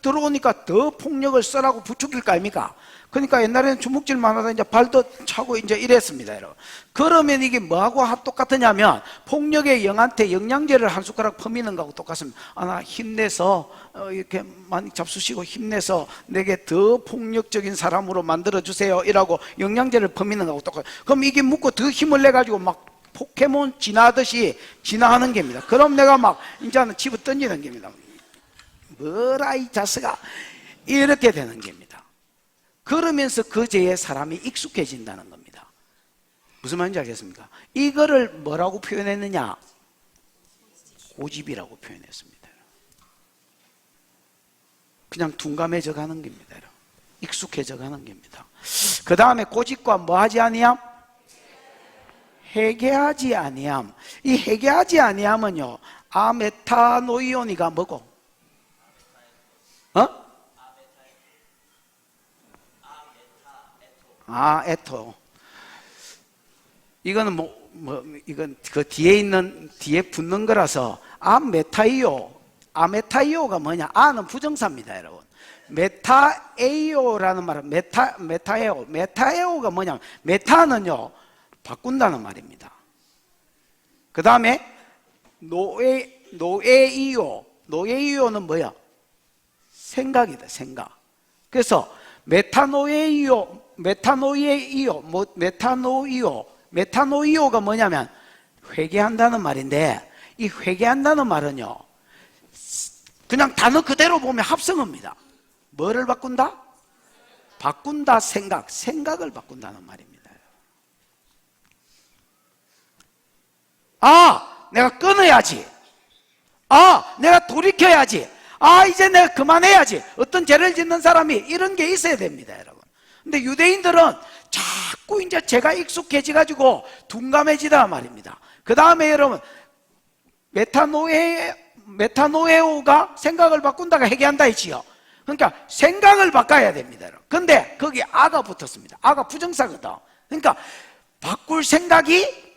S1: 들어오니까 더 폭력을 써라고 부추길 거 아닙니까? 그러니까 옛날에는 주먹질만 하다 이제 발도 차고 이제 이랬습니다, 여러분. 그러면 이게 뭐하고 똑같으냐면 폭력의 영한테 영양제를 한 숟가락 퍼미는 거하고 똑같습니다. 나 힘내서 이렇게 많이 잡수시고 힘내서 내게 더 폭력적인 사람으로 만들어주세요 이라고 영양제를 퍼미는 거하고 똑같아요. 그럼 이게 묻고 더 힘을 내가지고 막 포켓몬 진화하듯이 진화하는 겁니다. 그럼 내가 막 이제는 집어 던지는 겁니다. 뭐라 이 자식아, 이렇게 되는 겁니다. 그러면서 그 죄에 사람이 익숙해진다는 겁니다. 무슨 말인지 알겠습니까? 이거를 뭐라고 표현했느냐? 고집이라고 표현했습니다. 그냥 둔감해져 가는 겁니다. 익숙해져 가는 겁니다. 그 다음에 고집과 뭐 하지 아니함? 회개하지 아니함. 이 회개하지 아니함은요, 아메타노이오니가 뭐고? 에토. 이거는 이건 그 뒤에 붙는 거라서 아메타이오가 뭐냐? 아는 부정사입니다, 여러분. 메타에이오라는 말은 메타에오가 뭐냐면 메타는요 바꾼다는 말입니다. 그 다음에 노에이오. 노에이오는 뭐야? 생각이다, 생각. 그래서 메타노이오가 뭐냐면 회개한다는 말인데, 이 회개한다는 말은요, 그냥 단어 그대로 보면 합성어입니다. 뭐를 바꾼다? 바꾼다, 생각을 바꾼다는 말입니다. 아, 내가 끊어야지. 아, 내가 돌이켜야지. 아, 이제 내가 그만해야지. 어떤 죄를 짓는 사람이 이런 게 있어야 됩니다, 여러분. 근데 유대인들은 자꾸 이제 죄가 익숙해져 가지고 둔감해지다 말입니다. 그 다음에 여러분, 메타노에오가 생각을 바꾼다가 회개한다 했지요. 그러니까 생각을 바꿔야 됩니다. 근데 거기에 아가 붙었습니다. 아가 부정사거든. 그러니까 바꿀 생각이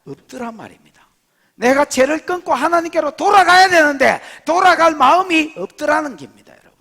S1: 없더란 말입니다. 내가 죄를 끊고 하나님께로 돌아가야 되는데 돌아갈 마음이 없더라는 겁니다, 여러분.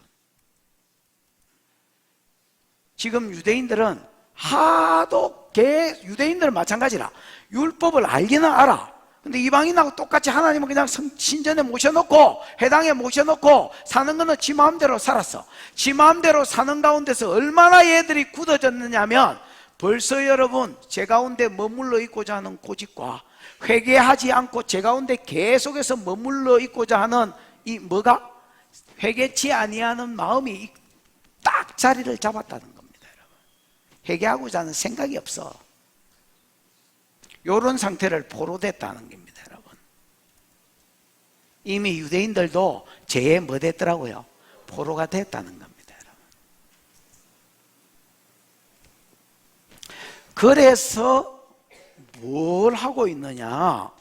S1: 지금 유대인들은 하도 유대인들은 마찬가지라 율법을 알기는 알아. 근데 이방인하고 똑같이 하나님은 그냥 신전에 모셔놓고 회당에 모셔놓고 사는 거는 지 마음대로 살았어. 지 마음대로 사는 가운데서 얼마나 얘들이 굳어졌느냐면 벌써 여러분 제 가운데 머물러 있고자 하는 고집과 회개하지 않고 제 가운데 계속해서 머물러 있고자 하는 이 뭐가? 회개치 아니하는 마음이 딱 자리를 잡았다는 겁니다, 여러분. 회개하고자 하는 생각이 없어. 이런 상태를 포로됐다는 겁니다, 여러분. 이미 유대인들도 죄에 뭐 됐더라고요? 포로가 됐다는 겁니다, 여러분. 그래서 뭘 하고 있느냐?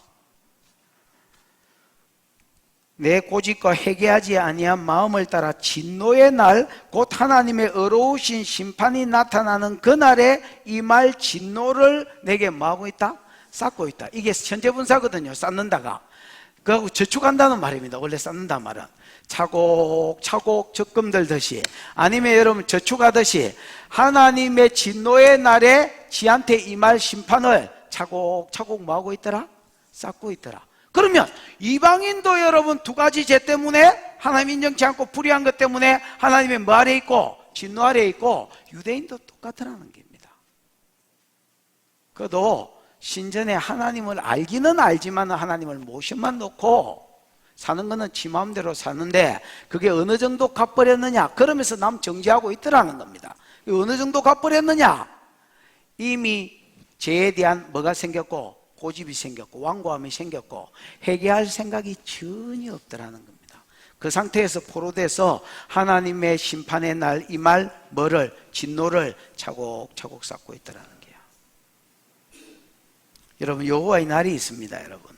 S1: 내 고집과 회개하지 아니한 마음을 따라 진노의 날 곧 하나님의 의로우신 심판이 나타나는 그날에 이 말 진노를 내게 뭐하고 있다? 쌓고 있다. 이게 현재분사거든요. 쌓는다가. 그하고 저축한다는 말입니다. 원래 쌓는다 말은 차곡차곡 적금 들듯이 아니면 여러분 저축하듯이 하나님의 진노의 날에 지한테 임할 심판을 차곡차곡 뭐하고 있더라? 쌓고 있더라. 그러면 이방인도 여러분 두 가지 죄 때문에 하나님 인정치 않고 불의한 것 때문에 하나님의 뭐 아래 있고 진노 아래 있고 유대인도 똑같으라는 겁니다. 그도 신전에 하나님을 알기는 알지만 하나님을 모셔만 놓고 사는 거는 지 마음대로 사는데 그게 어느 정도 갚버렸느냐? 그러면서 남 정죄하고 있더라는 겁니다. 어느 정도 갚버렸느냐? 이미 죄에 대한 뭐가 생겼고 고집이 생겼고 완고함이 생겼고 회개할 생각이 전혀 없더라는 겁니다. 그 상태에서 포로돼서 하나님의 심판의 날 이 말 뭐를? 진노를 차곡차곡 쌓고 있더라는 거예요. 여러분 여호와의 날이 있습니다. 여러분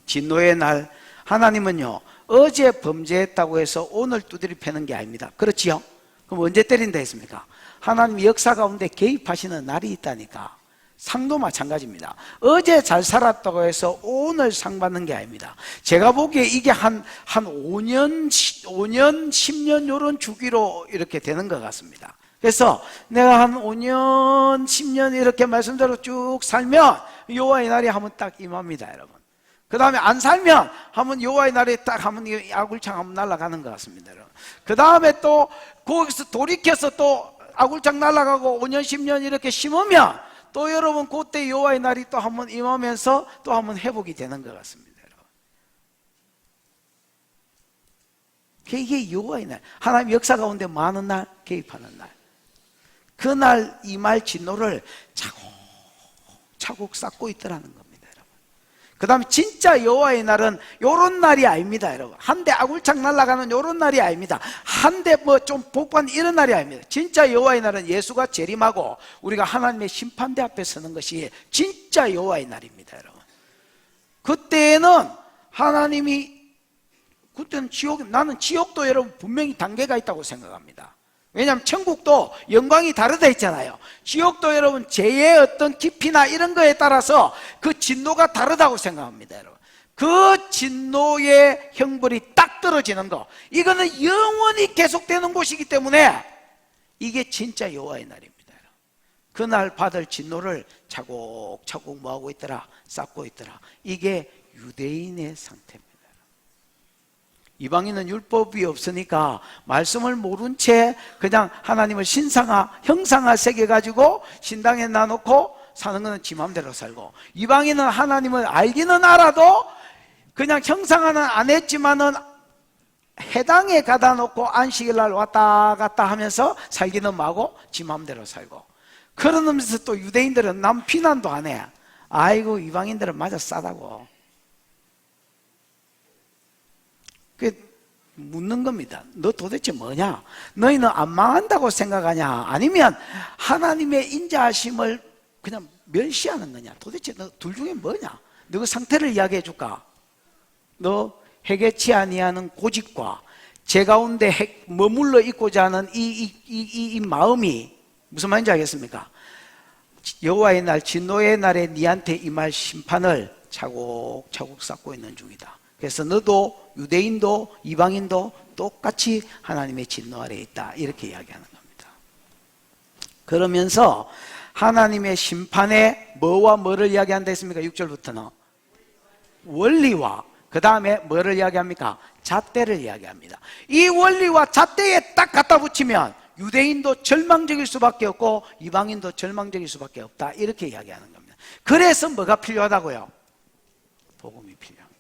S1: 진노의 날, 하나님은요 어제 범죄했다고 해서 오늘 두드려 패는 게 아닙니다. 그렇지요? 그럼 언제 때린다 했습니까? 하나님 역사 가운데 개입하시는 날이 있다니까. 상도 마찬가지입니다. 어제 잘 살았다고 해서 오늘 상 받는 게 아닙니다. 제가 보기에 이게 한 5년, 10년 이런 주기로 이렇게 되는 것 같습니다. 그래서 내가 한 5년, 10년 이렇게 말씀대로 쭉 살면 여호와의 날이 한번 딱 임합니다, 여러분. 그 다음에 안 살면 한번 여호와의 날이 딱 한번 아굴창 한번 날아가는 것 같습니다, 여러분. 그 다음에 또 거기서 돌이켜서 또 아굴창 날아가고 5년, 10년 이렇게 심으면 또 여러분 그때 여호와의 날이 또 한번 임하면서 또 한번 회복이 되는 것 같습니다, 여러분. 이게 여호와의 날, 하나님 역사 가운데 많은 날, 개입하는 날. 그날 이 말 진노를 차곡차곡 쌓고 있더라는 겁니다, 여러분. 그 다음에 진짜 여호와의 날은 요런 날이 아닙니다, 여러분. 한 대 아굴창 날아가는 요런 날이 아닙니다. 한 대 뭐 좀 복받는 이런 날이 아닙니다. 진짜 여호와의 날은 예수가 재림하고 우리가 하나님의 심판대 앞에 서는 것이 진짜 여호와의 날입니다, 여러분. 그때는 하나님이 그때는 나는 지옥도 여러분 분명히 단계가 있다고 생각합니다. 왜냐하면 천국도 영광이 다르다 했잖아요. 지옥도 여러분 죄의 어떤 깊이나 이런 거에 따라서 그 진노가 다르다고 생각합니다, 여러분. 그 진노의 형벌이 딱 떨어지는 거, 이거는 영원히 계속되는 곳이기 때문에 이게 진짜 여호와의 날입니다, 여러분. 그날 받을 진노를 차곡차곡 뭐하고 있더라? 쌓고 있더라. 이게 유대인의 상태입니다. 이방인은 율법이 없으니까 말씀을 모른 채 그냥 하나님을 형상화 새겨가지고 신당에 놔놓고 사는 것은 지 마음대로 살고, 이방인은 하나님을 알기는 알아도 그냥 형상화는 안 했지만은 해당에 가다 놓고 안식일 날 왔다 갔다 하면서 살기는 뭐하고 지 마음대로 살고, 그러면서 또 유대인들은 남 비난도 안 해. 아이고 이방인들은 맞아 싸다고. 묻는 겁니다. 너 도대체 뭐냐? 너희는 안 망한다고 생각하냐? 아니면 하나님의 인자하심을 그냥 멸시하는 거냐? 도대체 너 둘 중에 뭐냐? 너 그 상태를 이야기해 줄까? 너 해결치 아니하는 고집과 제 가운데 머물러 있고자 하는 이 마음이 무슨 말인지 알겠습니까? 여호와의 날, 진노의 날에 네한테 임할 심판을 차곡차곡 쌓고 있는 중이다. 그래서 너도 유대인도 이방인도 똑같이 하나님의 진노 아래에 있다, 이렇게 이야기하는 겁니다. 그러면서 하나님의 심판에 뭐와 뭐를 이야기한다 했습니까? 6절부터는 원리와 그 다음에 뭐를 이야기합니까? 잣대를 이야기합니다. 이 원리와 잣대에 딱 갖다 붙이면 유대인도 절망적일 수밖에 없고 이방인도 절망적일 수밖에 없다, 이렇게 이야기하는 겁니다. 그래서 뭐가 필요하다고요? 복음이 필요한 겁니다.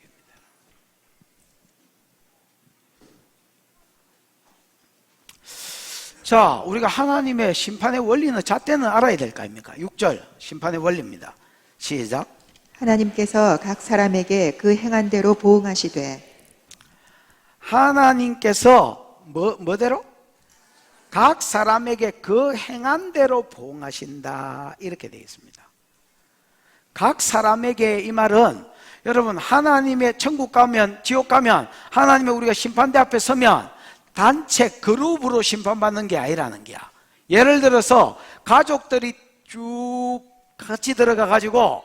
S1: 자, 우리가 하나님의 심판의 원리는 잣대는 알아야 될 거 아닙니까? 6절 심판의 원리입니다. 시작.
S2: 하나님께서 각 사람에게 그 행한 대로 보응하시되.
S1: 하나님께서 뭐대로? 각 사람에게 그 행한 대로 보응하신다, 이렇게 되어 있습니다. 각 사람에게, 이 말은 여러분 하나님의 천국 가면 지옥 가면 하나님의 우리가 심판대 앞에 서면 단체 그룹으로 심판받는 게 아니라는 게야. 예를 들어서 가족들이 쭉 같이 들어가 가지고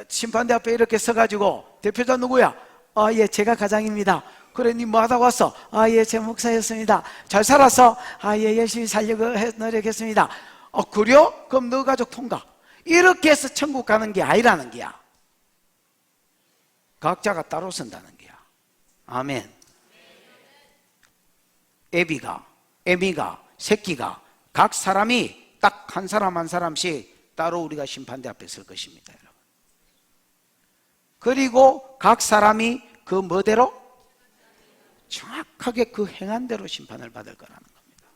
S1: 심판대 앞에 이렇게 서가지고 대표자 누구야? 아, 예, 제가 가장입니다. 그래, 니 뭐 하다 왔어? 아, 예, 제 목사였습니다. 잘 살았어? 아, 예, 열심히 살려고 노력했습니다. 그래요? 그럼 너 가족 통과. 이렇게 해서 천국 가는 게 아니라는 게야. 각자가 따로 선다는 게야. 아멘. 에미가, 새끼가, 각 사람이 딱 한 사람 한 사람씩 따로 우리가 심판대 앞에 설 것입니다, 여러분. 그리고 각 사람이 그 뭐대로? 정확하게 그 행한 대로 심판을 받을 거라는 겁니다.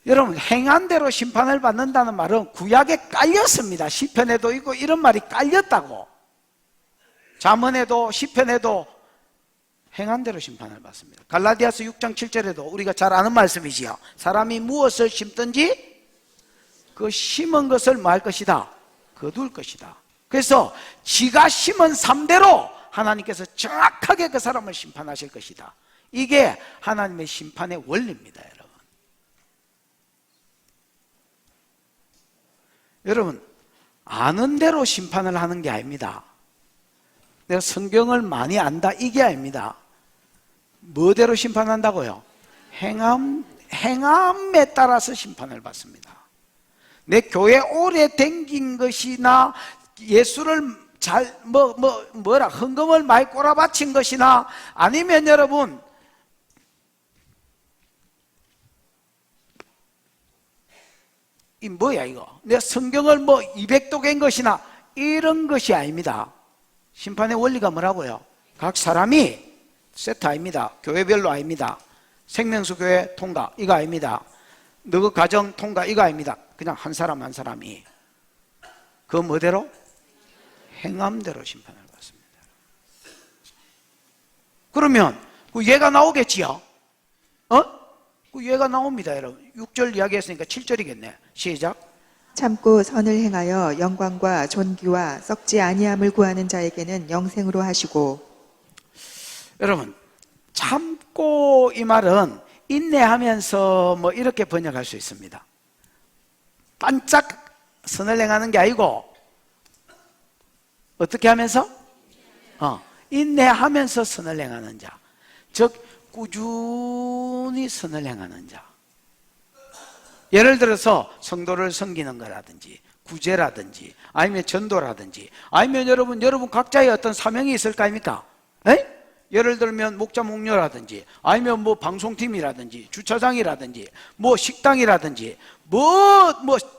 S1: 여러분, 행한 대로 심판을 받는다는 말은 구약에 깔렸습니다. 시편에도 있고 이런 말이 깔렸다고. 잠언에도 시편에도 행한 대로 심판을 받습니다. 갈라디아서 6장 7절에도 우리가 잘 아는 말씀이지요. 사람이 무엇을 심든지 그 심은 것을 뭐 할 것이다? 거둘 것이다. 그래서 지가 심은 삶대로 하나님께서 정확하게 그 사람을 심판하실 것이다. 이게 하나님의 심판의 원리입니다, 여러분. 여러분, 아는 대로 심판을 하는 게 아닙니다. 내가 성경을 많이 안다, 이게 아닙니다. 뭐대로 심판한다고요? 행함에 따라서 심판을 받습니다. 내 교회 오래 댕긴 것이나 예수를 헌금을 많이 꼬라박힌 것이나 아니면 여러분 이 뭐야 이거? 내 성경을 200도 갠 것이나 이런 것이 아닙니다. 심판의 원리가 뭐라고요? 각 사람이 세트 아닙니다. 교회별로 아닙니다. 생명수 교회 통과 이거 아닙니다. 너그 가정 통과 이거 아닙니다. 그냥 한 사람 한 사람이 그 뭐대로? 행함대로 심판을 받습니다. 그러면 그 예가 나오겠지요? 그 예가 나옵니다, 여러분. 6절 이야기했으니까 7절이겠네. 시작.
S2: 참고 선을 행하여 영광과 존귀와 썩지 아니함을 구하는 자에게는 영생으로 하시고.
S1: 여러분, 참고 이 말은 인내하면서 이렇게 번역할 수 있습니다. 반짝 선을 행하는 게 아니고 어떻게 하면서? 인내하면서 선을 행하는 자, 즉 꾸준히 선을 행하는 자. 예를 들어서 성도를 섬기는 거라든지 구제라든지 아니면 전도라든지 아니면 여러분 각자의 어떤 사명이 있을 거 아닙니까? 에? 예를 들면 목자 목녀라든지 아니면 뭐 방송팀이라든지 주차장이라든지 뭐 식당이라든지 뭐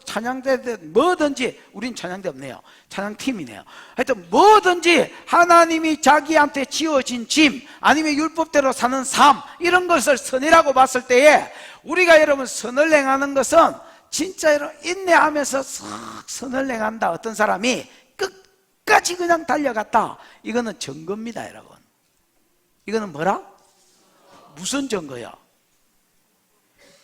S1: 찬양대 뭐든지, 우린 찬양대 없네요. 찬양팀이네요. 하여튼 뭐든지 하나님이 자기한테 지어진 짐 아니면 율법대로 사는 삶, 이런 것을 선이라고 봤을 때에 우리가 여러분 선을 행하는 것은 진짜 여러분 인내하면서 싹 선을 행한다. 어떤 사람이 끝까지 그냥 달려갔다. 이거는 증거입니다, 여러분. 이거는 뭐라? 무슨 증거야?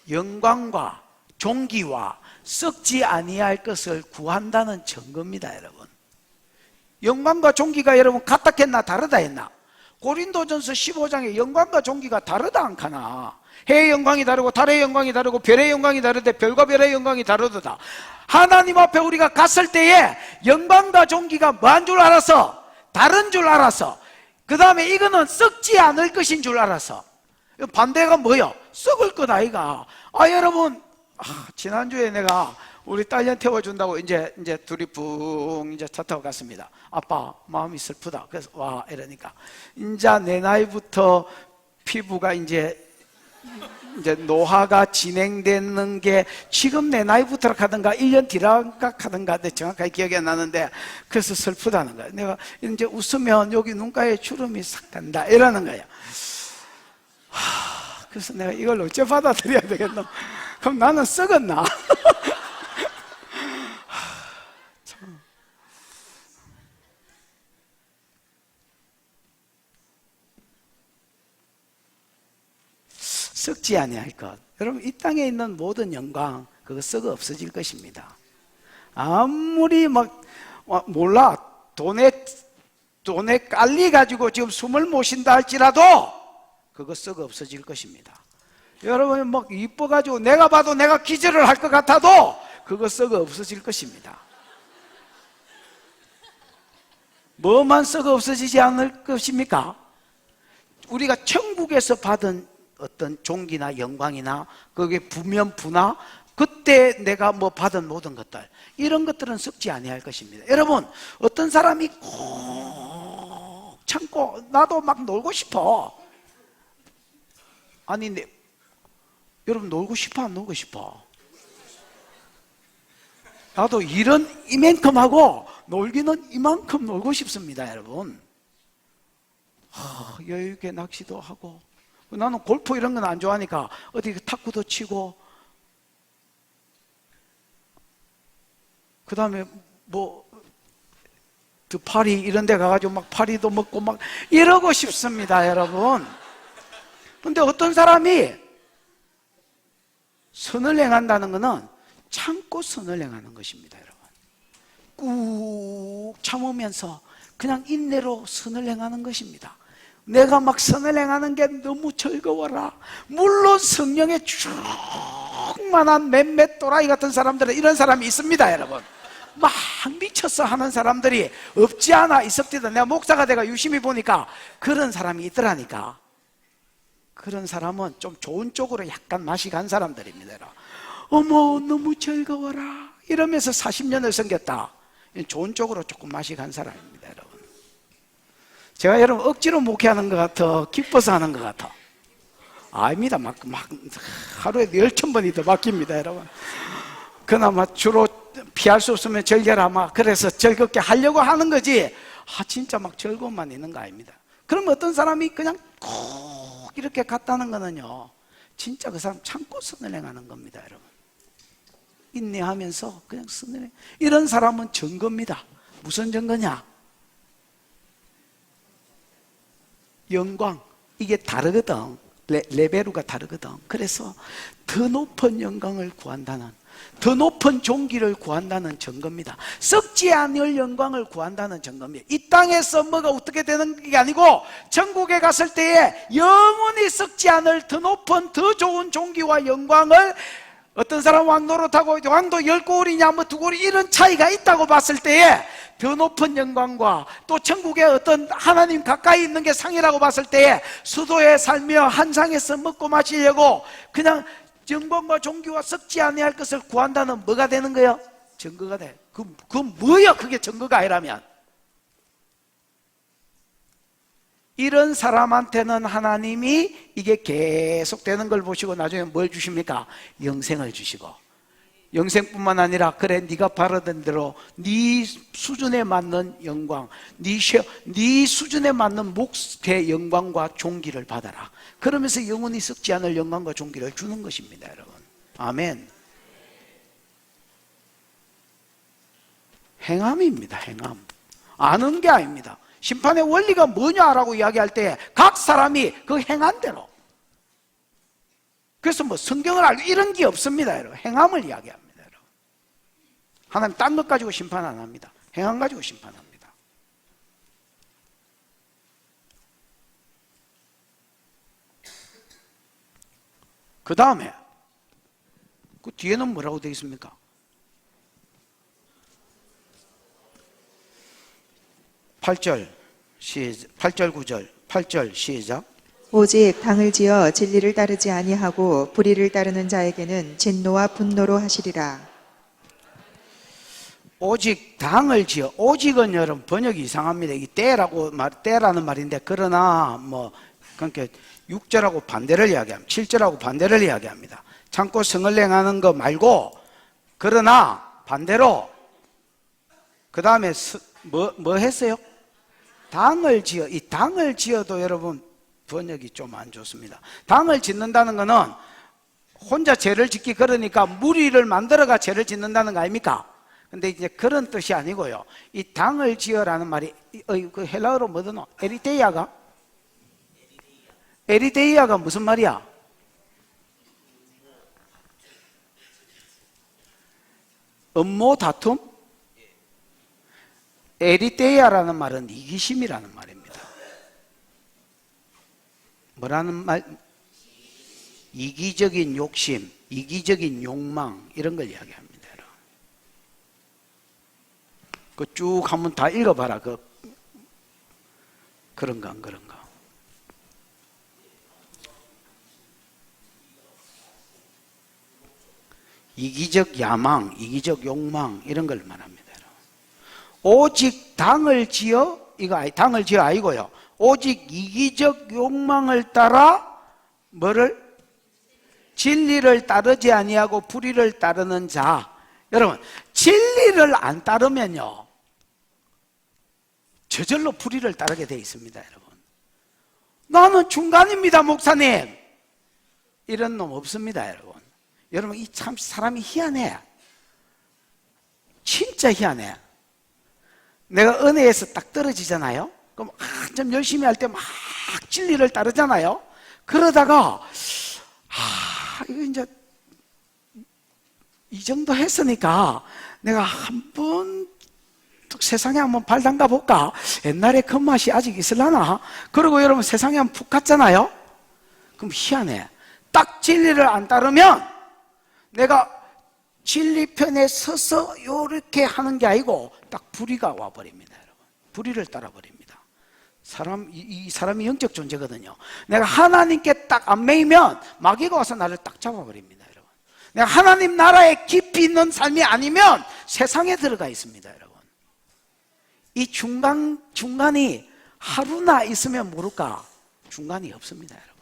S1: 영광과 존귀와 썩지 아니할 것을 구한다는 증거입니다, 여러분. 영광과 존귀가 여러분 같다 했나 다르다 했나? 고린도전서 15장에 영광과 존귀가 다르다 않카나? 해의 영광이 다르고 달의 영광이 다르고 별의 영광이 다르되 별과 별의 영광이 다르도다. 하나님 앞에 우리가 갔을 때에 영광과 존귀가 뭐한 줄 알아서? 다른 줄 알아서. 그 다음에 이거는 썩지 않을 것인 줄 알아서. 반대가 뭐요? 썩을 것 아이가. 여러분, 지난주에 내가 우리 딸년 태워준다고 이제 둘이 붕 이제 차 타고 갔습니다. 아빠 마음이 슬프다. 그래서 와 이러니까 이제 내 나이부터 피부가 이제 노화가 진행되는 게 지금 내 나이부터 하든가 1년 뒤라가 하든가 정확하게 기억이 안 나는데, 그래서 슬프다는 거야. 내가 이제 웃으면 여기 눈가에 주름이 싹 간다 이러는 거야. 그래서 내가 이걸 어째 받아들여야 되겠노? 그럼 나는 썩었나? 썩지 아니할 것. 여러분, 이 땅에 있는 모든 영광 그거 썩어 없어질 것입니다. 아무리 몰라 돈에 깔리 가지고 지금 숨을 못 쉰다 할지라도 그거 썩어 없어질 것입니다. 여러분 이뻐가지고 내가 봐도 내가 기절을 할 것 같아도 그거 썩어 없어질 것입니다. 뭐만 썩어 없어지지 않을 것입니까? 우리가 천국에서 받은 어떤 존귀나 영광이나 그게 부면부나 그때 내가 받은 모든 것들, 이런 것들은 썩지 아니할 것입니다. 여러분, 어떤 사람이 꼭 참고 나도 막 놀고 싶어. 아니 여러분, 놀고 싶어 안 놀고 싶어? 나도 일은 이만큼 하고 놀기는 이만큼 놀고 싶습니다, 여러분. 여유 있게 낚시도 하고, 나는 골프 이런 건 안 좋아하니까 어디 탁구도 치고, 그 다음에 파리 이런 데 가가지고 막 파리도 먹고 막 이러고 싶습니다, 여러분. 근데 어떤 사람이 선을 행한다는 것은 참고 선을 행하는 것입니다, 여러분. 꾹 참으면서 그냥 인내로 선을 행하는 것입니다. 내가 막 선을 행하는 게 너무 즐거워라. 물론 성령에 충만한 몇몇 또라이 같은 사람들은 이런 사람이 있습니다, 여러분. 막 미쳐서 하는 사람들이 없지 않아 있었대도, 내가 목사가 돼가 유심히 보니까 그런 사람이 있더라니까. 그런 사람은 좀 좋은 쪽으로 약간 맛이 간 사람들입니다. 어머 너무 즐거워라 이러면서 40년을 섬겼다. 좋은 쪽으로 조금 맛이 간 사람입니다, 여러분. 제가 여러분 억지로 목회하는 것 같아, 기뻐서 하는 것 같아? 아닙니다. 막 하루에 10,000번이 더 바뀝니다, 여러분. 그나마 주로 피할 수 없으면 즐겨라, 그래서 즐겁게 하려고 하는 거지, 진짜 막 즐거움만 있는 거 아닙니다. 그럼 어떤 사람이 그냥 꼭 이렇게 갔다는 거는요, 진짜 그 사람 참고 선을 행하는 겁니다, 여러분. 인내하면서 그냥 선을 행. 이런 사람은 증거입니다. 무슨 증거냐? 영광, 이게 다르거든. 레벨루가 다르거든. 그래서 더 높은 영광을 구한다는, 더 높은 존귀를 구한다는 증거입니다. 썩지 않을 영광을 구한다는 증거입니다. 이 땅에서 뭐가 어떻게 되는 게 아니고 천국에 갔을 때에 영원히 썩지 않을 더 높은 더 좋은 존귀와 영광을, 어떤 사람 왕 노릇하고 왕도 10고을이냐 2고을 이런 차이가 있다고 봤을 때에 더 높은 영광과 또 천국의 어떤 하나님 가까이 있는 게 상이라고 봤을 때에 수도에 살며 한상에서 먹고 마시려고 그냥 영광과 존귀와 썩지 아니할 것을 구한다는 뭐가 되는 거예요? 증거가 돼. 그건 뭐야? 그게 증거가 아니라면. 이런 사람한테는 하나님이 이게 계속되는 걸 보시고 나중에 뭘 주십니까? 영생을 주시고, 영생뿐만 아니라 그래 네가 바라던 대로 네 수준에 맞는 영광, 네 수준에 맞는 몫의 영광과 존귀를 받아라. 그러면서 영원히 썩지 않을 영광과 존귀를 주는 것입니다, 여러분. 아멘. 행함입니다. 행함. 아는 게 아닙니다. 심판의 원리가 뭐냐라고 이야기할 때 각 사람이 그 행한대로. 그래서 뭐 성경을 알고 이런 게 없습니다, 여러분. 행함을 이야기합니다, 여러분. 하나님 딴 것 가지고 심판 안 합니다. 행함 가지고 심판합니다. 그 다음에 그 뒤에는 뭐라고 되어 있습니까? 8절 9절 8절 시작.
S2: 오직 당을 지어 진리를 따르지 아니하고 불의를 따르는 자에게는 진노와 분노로 하시리라.
S1: 오직 당을 지어. 오직은 여러분 번역이 이상합니다. 이 때라는 말인데, 그러나 뭐 그러니까 6절하고 반대를 이야기합니다. 7절하고 반대를 이야기합니다. 참고 성을 행하는 거 말고, 그러나 반대로 그 다음에 뭐 했어요? 당을 지어. 이 당을 지어도 여러분 번역이 좀 안 좋습니다. 당을 짓는다는 것은 혼자 죄를 짓기 그러니까 무리를 만들어가 죄를 짓는다는 거 아닙니까? 근데 이제 그런 뜻이 아니고요. 이 당을 지어라는 말이 그 헬라어로 뭐더노? 에리데이아가 무슨 말이야? 음모 다툼? 에리데이아라는 말은 이기심이라는 말입니다. 뭐라는 말? 이기적인 욕심, 이기적인 욕망, 이런 걸 이야기합니다. 그 쭉 한번 다 읽어봐라. 그런가 안 그런가? 이기적 야망, 이기적 욕망, 이런 걸 말합니다. 오직 당을 지어, 이거 당을 지어 아니고요. 오직 이기적 욕망을 따라 뭐를? 진리를 따르지 아니하고 불의를 따르는 자. 여러분, 진리를 안 따르면요, 저절로 불의를 따르게 되어 있습니다, 여러분. 나는 중간입니다, 목사님. 이런 놈 없습니다, 여러분. 여러분, 이 참 사람이 희한해. 진짜 희한해. 내가 은혜에서 딱 떨어지잖아요. 그럼 한참 열심히 할 때 막 진리를 따르잖아요. 그러다가 이거 이제 이 정도 했으니까 내가 한번 세상에 한번 발 담가 볼까? 옛날에 그 맛이 아직 있을라나? 그리고 여러분 세상에 한번 푹 갔잖아요. 그럼 희한해. 딱 진리를 안 따르면 내가 진리 편에 서서 이렇게 하는 게 아니고 딱 불의가 와버립니다, 여러분. 불의를 따라버립니다. 이 사람이 영적 존재거든요. 내가 하나님께 딱 안 매이면 마귀가 와서 나를 딱 잡아버립니다, 여러분. 내가 하나님 나라에 깊이 있는 삶이 아니면 세상에 들어가 있습니다, 여러분. 이 중간이 하루나 있으면 모를까? 중간이 없습니다, 여러분.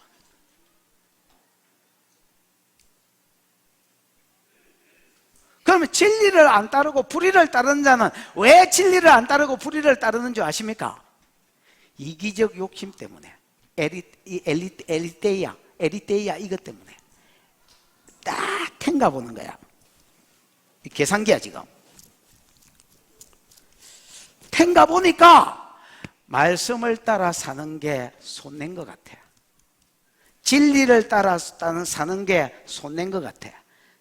S1: 그러면 진리를 안 따르고 불의를 따르는 자는 왜 진리를 안 따르고 불의를 따르는 줄 아십니까? 이기적 욕심 때문에. 에리데이아 이것 때문에. 딱 탱가 보는 거야. 계산기야 지금. 탱가 보니까 말씀을 따라 사는 게 손낸 것 같아. 진리를 따라 사는 게 손낸 것 같아.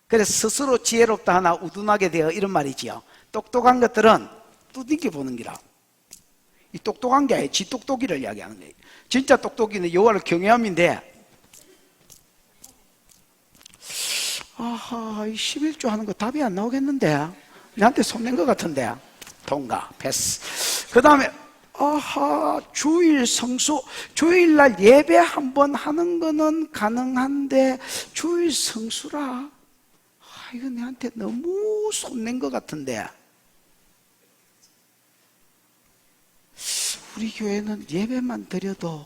S1: 그래서 스스로 지혜롭다 하나 우둔하게 되어, 이런 말이지요. 똑똑한 것들은 두들겨 보는 기라. 이 똑똑한 게 아니에요. 지 똑똑이를 이야기하는 거예요. 진짜 똑똑이는 여호와를 경외함인데, 아하, 이 11조 하는 거 답이 안 나오겠는데? 나한테 손낸 것 같은데? 통과, 패스. 그 다음에, 아하, 주일 성수, 주일날 예배 한번 하는 거는 가능한데, 주일 성수라. 이거 내한테 너무 손낸 것 같은데, 우리 교회는 예배만 드려도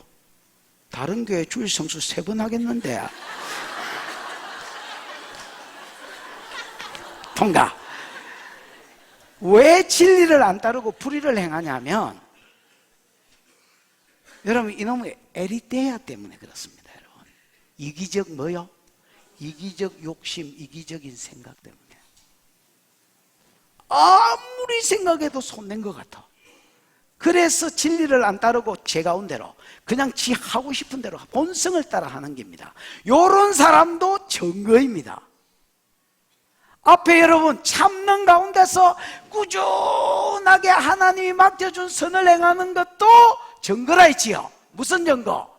S1: 다른 교회 주일 성수 3번 하겠는데. 통과. 왜 진리를 안 따르고 불의를 행하냐면, 여러분, 이놈의 에리떼아 때문에 그렇습니다. 여러분, 이기적 뭐요? 이기적 욕심, 이기적인 생각 때문에. 아무리 생각해도 손낸 것 같아. 그래서 진리를 안 따르고 제 가운데로 그냥 지 하고 싶은 대로 본성을 따라 하는 겁니다. 요런 사람도 증거입니다. 앞에 여러분 참는 가운데서 꾸준하게 하나님이 맡겨준 선을 행하는 것도 증거라 했지요. 무슨 증거?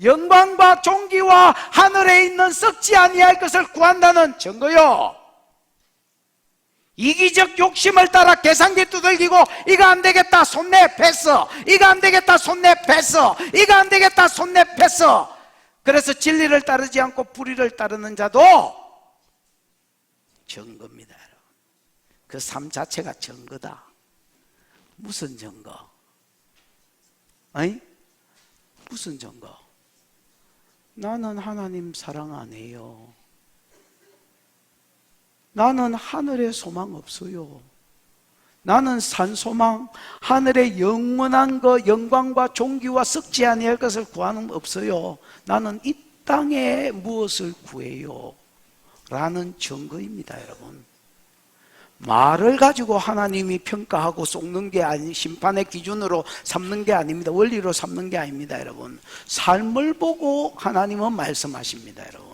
S1: 영광과 존귀와 하늘에 있는 썩지 아니할 것을 구한다는 증거요. 이기적 욕심을 따라 계산기 두들기고 이거 안 되겠다 손내 뺐어, 이거 안 되겠다 손내 뺐어, 이거 안 되겠다 손내 뺐어. 그래서 진리를 따르지 않고 불의를 따르는 자도 증거입니다. 그 삶 자체가 증거다. 무슨 증거? 아니? 무슨 증거? 나는 하나님 사랑 안 해요. 나는 하늘에 소망 없어요. 나는 산소망, 하늘의 영원한 것, 영광과 존귀와 썩지 아니할 것을 구하는 없어요. 나는 이 땅에 무엇을 구해요? 라는 증거입니다, 여러분. 말을 가지고 하나님이 평가하고 속는 게 아니, 심판의 기준으로 삼는 게 아닙니다. 원리로 삼는 게 아닙니다, 여러분. 삶을 보고 하나님은 말씀하십니다, 여러분.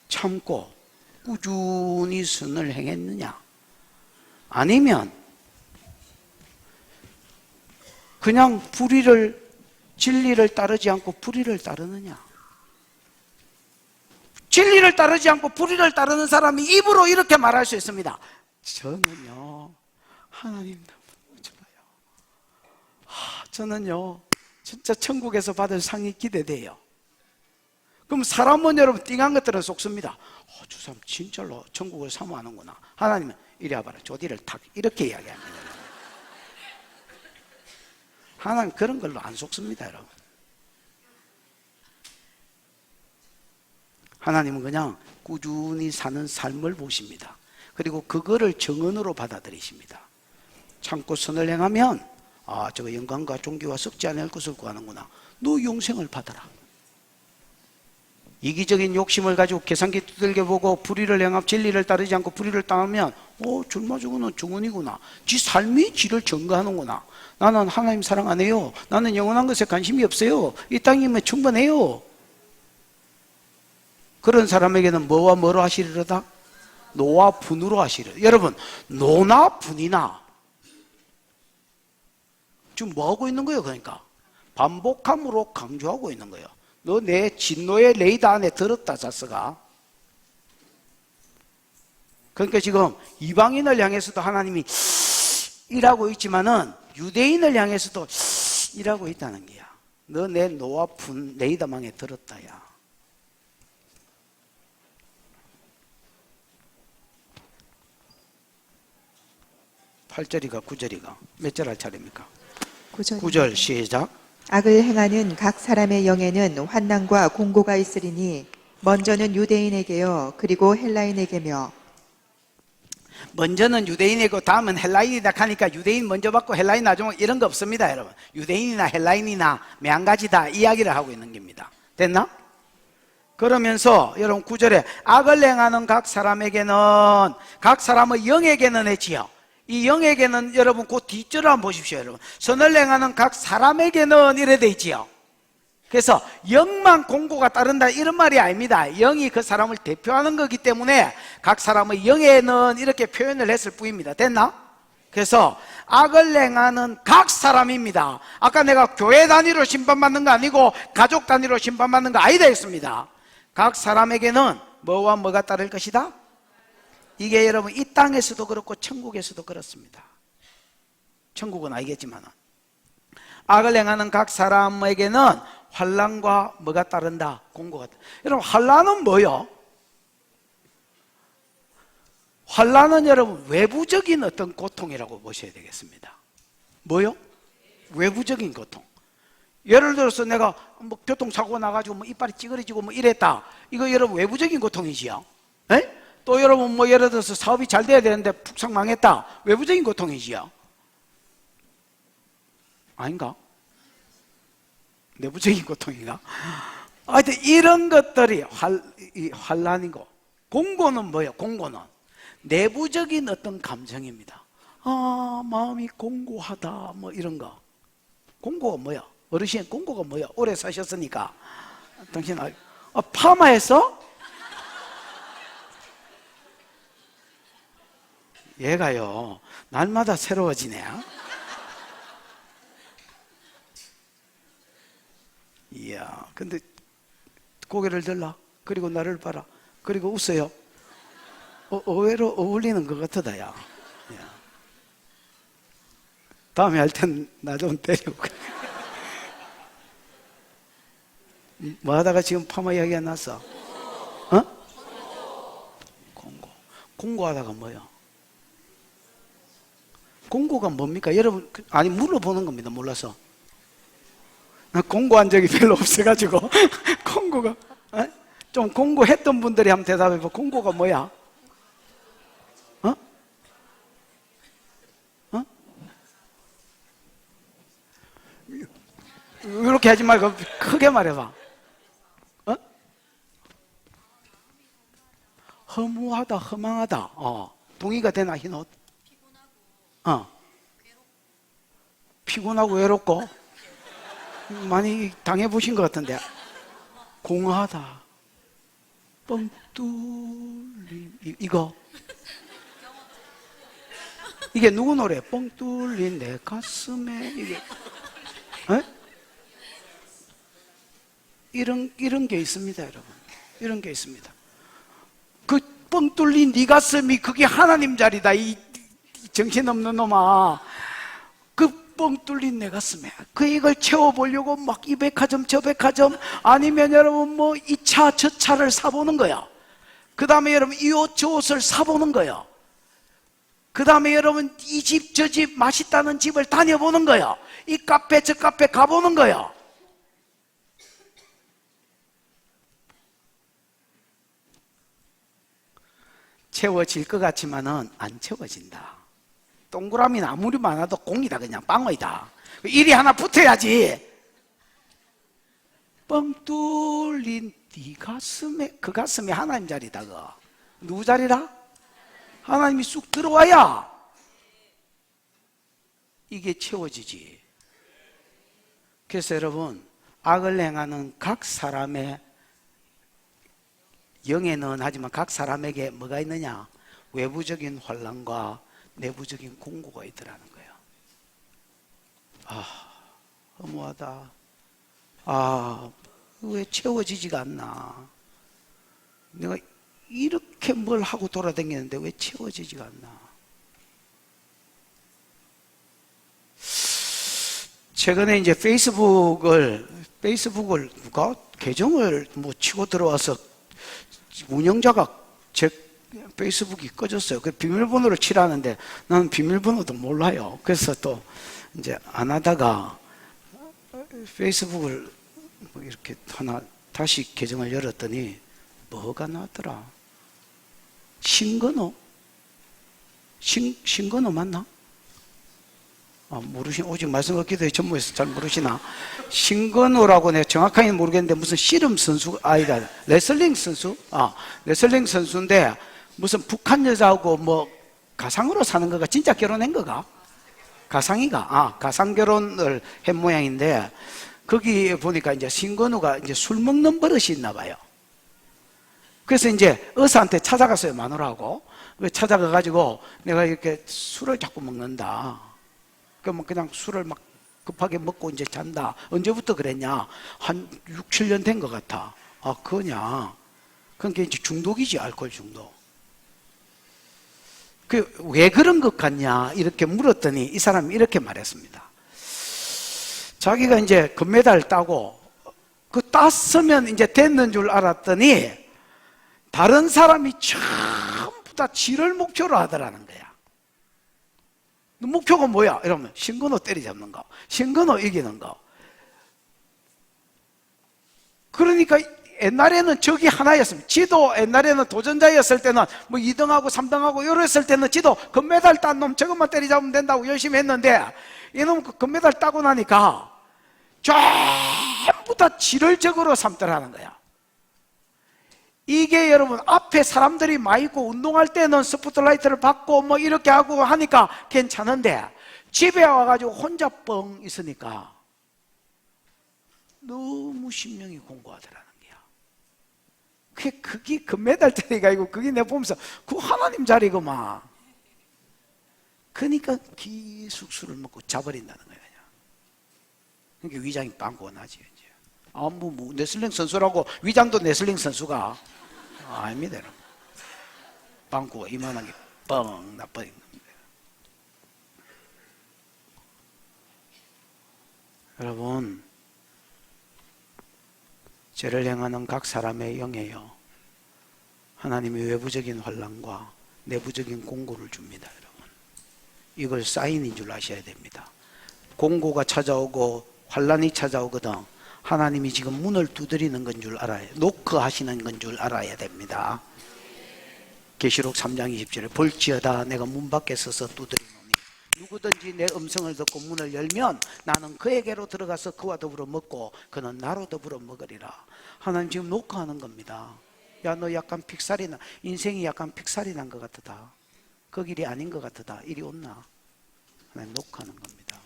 S1: 참고 꾸준히 선을 행했느냐? 아니면 그냥 진리를 따르지 않고 불의를 따르느냐? 진리를 따르지 않고 불의를 따르는 사람이 입으로 이렇게 말할 수 있습니다. 저는요, 하나님 너무 좋아요. 저는요, 진짜 천국에서 받을 상이 기대돼요. 그럼 사람은 여러분 띵한 것들은 속습니다. 저 사람 진짜로 천국을 사모하는구나. 하나님은 이리 와봐라, 조디를 탁 이렇게 이야기합니다. 하나님 그런 걸로 안 속습니다, 여러분. 하나님은 그냥 꾸준히 사는 삶을 보십니다. 그리고 그거를 정언으로 받아들이십니다. 참고 선을 행하면 저거 영광과 존귀와 썩지 않을 것을 구하는구나. 너 영생을 받아라. 이기적인 욕심을 가지고 계산기 두들겨 보고 불의를 행하고 진리를 따르지 않고 불의를 따르면 젊어 저거는 정언이구나. 지 삶이 지를 증거하는구나. 나는 하나님 사랑 안 해요. 나는 영원한 것에 관심이 없어요. 이 땅이면 충분해요. 그런 사람에게는 뭐와 뭐로 하시리로다? 노와 분으로 하시리로다. 여러분, 노나 분이나 지금 뭐 하고 있는 거예요? 그러니까 반복함으로 강조하고 있는 거예요. 너 내 진노의 레이더 안에 들었다, 자스가. 그러니까 지금 이방인을 향해서도 하나님이 일하고 있지만은 유대인을 향해서도 일하고 있다는 거야. 너 내 노와 분 레이더망에 들었다, 야. (8절이가) (9절이가) 몇 절 할 차례입니까? 9절 시작.
S2: 악을 행하는 각 사람의 영에는 환난과 공고가 있으리니 먼저는 유대인에게요 그리고 헬라인에게며.
S1: 먼저는 유대인이고 다음은 헬라인이다 하니까 유대인 먼저 받고 헬라인 나중에 이런 거 없습니다, 여러분. 유대인이나 헬라인이나 매한가지다 이야기를 하고 있는 겁니다. 됐나? 그러면서 여러분 9절에 악을 행하는 각 사람에게는, 각 사람의 영에게는 했지요. 이 영에게는 여러분 그 뒷줄을 한번 보십시오, 여러분. 선을 행하는 각 사람에게는 이래 돼 있지요. 그래서 영만 공고가 따른다 이런 말이 아닙니다. 영이 그 사람을 대표하는 거기 때문에 각 사람의 영에는 이렇게 표현을 했을 뿐입니다. 됐나? 그래서 악을 행하는 각 사람입니다. 아까 내가 교회 단위로 심판받는 거 아니고 가족 단위로 심판받는 거 아니다 했습니다. 각 사람에게는 뭐와 뭐가 따를 것이다? 이게 여러분 이 땅에서도 그렇고 천국에서도 그렇습니다. 천국은 알겠지만 악을 행하는 각 사람에게는 환난과 뭐가 따른다? 공고가. 여러분, 환난은 뭐요? 환난은 여러분 외부적인 어떤 고통이라고 보셔야 되겠습니다. 뭐요? 외부적인 고통. 예를 들어서 내가 뭐 교통사고 나가지고 뭐 이빨이 찌그러지고 뭐 이랬다. 이거 여러분 외부적인 고통이지요. 에? 또 여러분 뭐 예를 들어서 사업이 잘 돼야 되는데 푹상 망했다. 외부적인 고통이지요. 아닌가? 내부적인 고통인가? 하여튼 이런 것들이 환난이고, 공고는 뭐예요? 공고는 내부적인 어떤 감정입니다. 아, 마음이 공고하다 뭐 이런 거. 공고가 뭐야? 어르신, 공고가 뭐야? 오래 사셨으니까 당신 파마했어? 얘가요 날마다 새로워지네. 이야, 근데 고개를 들라, 그리고 나를 봐라, 그리고 웃어요. 의외로 어울리는 것 같다. 야, 다음에 할 땐 나 좀 데려오고. 뭐 하다가 지금 파마 이야기가 났어? 공고하다가 뭐야? 공고가 뭡니까? 여러분, 아니 물어보는 겁니다. 몰라서. 나 공고한 적이 별로 없어가지고. 공고가 좀 공고했던 분들이 한번 대답해봐. 공고가 뭐야? 이렇게 하지 말고 크게 말해봐. 허무하다, 허망하다. 동의가 되나, 흰옷? 피곤하고 외롭고. 많이 당해보신 것 같은데. 공허하다, 뻥 뚫린, 이거. 이게 누구 노래? 뻥 뚫린 내 가슴에. 이게. 이런 게 있습니다, 여러분. 이런 게 있습니다. 그 뻥 뚫린 네 가슴이 그게 하나님 자리다, 이 정신없는 놈아. 그 뻥 뚫린 내 가슴에 이걸 채워보려고 막 이 백화점 저 백화점, 아니면 여러분 뭐 이 차 저 차를 사보는 거야. 그 다음에 여러분 이 옷 저 옷을 사보는 거야. 그 다음에 여러분 이 집 저 집 맛있다는 집을 다녀보는 거야. 이 카페 저 카페 가보는 거야. 채워질 것 같지만은 안 채워진다. 동그라미는 아무리 많아도 공이다, 그냥 빵어이다. 일이 하나 붙어야지. 뻥 뚫린 네 가슴에, 그 가슴이 하나님 자리다. 그거 누구 자리라? 하나님이 쑥 들어와야 이게 채워지지. 그래서 여러분, 악을 행하는 각 사람의 영에는, 하지만 각 사람에게 뭐가 있느냐? 외부적인 환난과 내부적인 공고가 있더라는 거예요. 허무하다. 왜 채워지지가 않나? 내가 이렇게 뭘 하고 돌아다니는데 왜 채워지지가 않나? 최근에 이제 페이스북을 누가 계정을 뭐 치고 들어와서 운영자가 제 페이스북이 꺼졌어요. 그 비밀번호를 치라는데 나는 비밀번호도 몰라요. 그래서 또 이제 안 하다가 페이스북을 뭐 이렇게 하나 다시 계정을 열었더니 뭐가 나왔더라? 신건호? 신건호 맞나? 오직 말씀 얻기도에 전무해서 잘 모르시나? 신건호라고 내가 정확하게 모르겠는데 무슨 씨름 선수, 아니다, 레슬링 선수? 레슬링 선수인데 무슨 북한 여자하고 뭐 가상으로 사는 거가, 진짜 결혼한 거가? 가상이가? 가상 결혼을 한 모양인데, 거기 보니까 이제 신건우가 이제 술 먹는 버릇이 있나 봐요. 그래서 이제 의사한테 찾아갔어요, 마누라하고. 찾아가가지고 내가 이렇게 술을 자꾸 먹는다. 그러면 그냥 술을 막 급하게 먹고 이제 잔다. 언제부터 그랬냐? 한 6, 7년 된 것 같아. 그거냐? 그러니까 이제 중독이지, 알코올 중독. 왜 그런 것 같냐? 이렇게 물었더니 이 사람이 이렇게 말했습니다. 자기가 이제 금메달 따고 그 땄으면 이제 됐는 줄 알았더니 다른 사람이 전부 다 지를 목표로 하더라는 거야. 목표가 뭐야? 이러면 신근호 때리잡는 거, 신근호 이기는 거. 그러니까 옛날에는 적이 하나였습니다. 지도 옛날에는 도전자였을 때는 뭐 2등하고 3등하고 이랬을 때는 지도 금메달 딴 놈 저것만 때리잡으면 된다고 열심히 했는데 이놈 그 금메달 따고 나니까 전부 다 지를 적으로 삼더라는 거야. 이게 여러분 앞에 사람들이 많이 있고 운동할 때는 스포트라이트를 받고 뭐 이렇게 하고 하니까 괜찮은데 집에 와가지고 혼자 뻥 있으니까 너무 심령이 공고하더라는 거야. 그게 금메달 자리가 아니고 그게 내가 보면서 그 하나님 자리구만. 그러니까 계속 술을 먹고 자버린다는 거야. 그러니까 위장이 빵꾸가 나지. 뭐 레슬링 선수라고 위장도 레슬링 선수가 아닙니다. 빵꾸가 이만한 게 뻥 나버린 겁니다. 여러분, 죄를 행하는 각 사람의 영에요, 하나님이 외부적인 환난과 내부적인 공고를 줍니다. 여러분, 이걸 사인인 줄 아셔야 됩니다. 공고가 찾아오고 환난이 찾아오거든 하나님이 지금 문을 두드리는 건 줄 알아야, 노크하시는 건 줄 알아야 됩니다. 계시록 3장 20절에 볼지어다 내가 문 밖에 서서 두드리노니 누구든지 내 음성을 듣고 문을 열면 나는 그에게로 들어가서 그와 더불어 먹고 그는 나로 더불어 먹으리라. 하나님 지금 노크하는 겁니다. 야, 너 약간 픽살이 나, 인생이 약간 픽살이 난 것 같다, 그 길이 아닌 것 같다, 이리 온나. 하나님 노크하는 겁니다.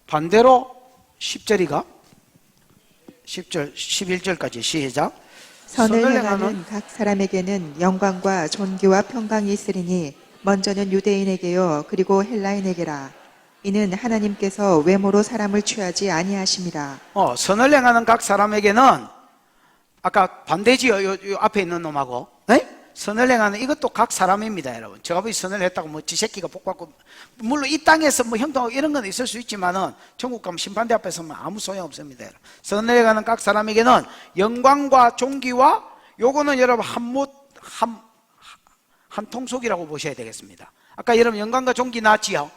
S1: 반대로 10절이가 10절 11절까지 시작.
S2: 선을 행하는 각 사람에게는 영광과 존귀와 평강이 있으리니 먼저는 유대인에게요 그리고 헬라인에게라. 이는 하나님께서 외모로 사람을 취하지 아니하심이라.
S1: 선을 행하는 각 사람에게는 아까 반대지요. 요 앞에 있는 놈하고, 네? 선을 행하는 이것도 각 사람입니다, 여러분. 저 아버지 선을 했다고 뭐 지 새끼가 복받고, 물론 이 땅에서 뭐 형통하고 이런 건 있을 수 있지만은 천국 가면 심판대 앞에 서면 아무 소용 없습니다. 여러분. 선을 행하는 각 사람에게는 영광과 존귀와, 요거는 여러분 한 통속이라고 보셔야 되겠습니다. 아까 여러분 영광과 존귀 나왔지요?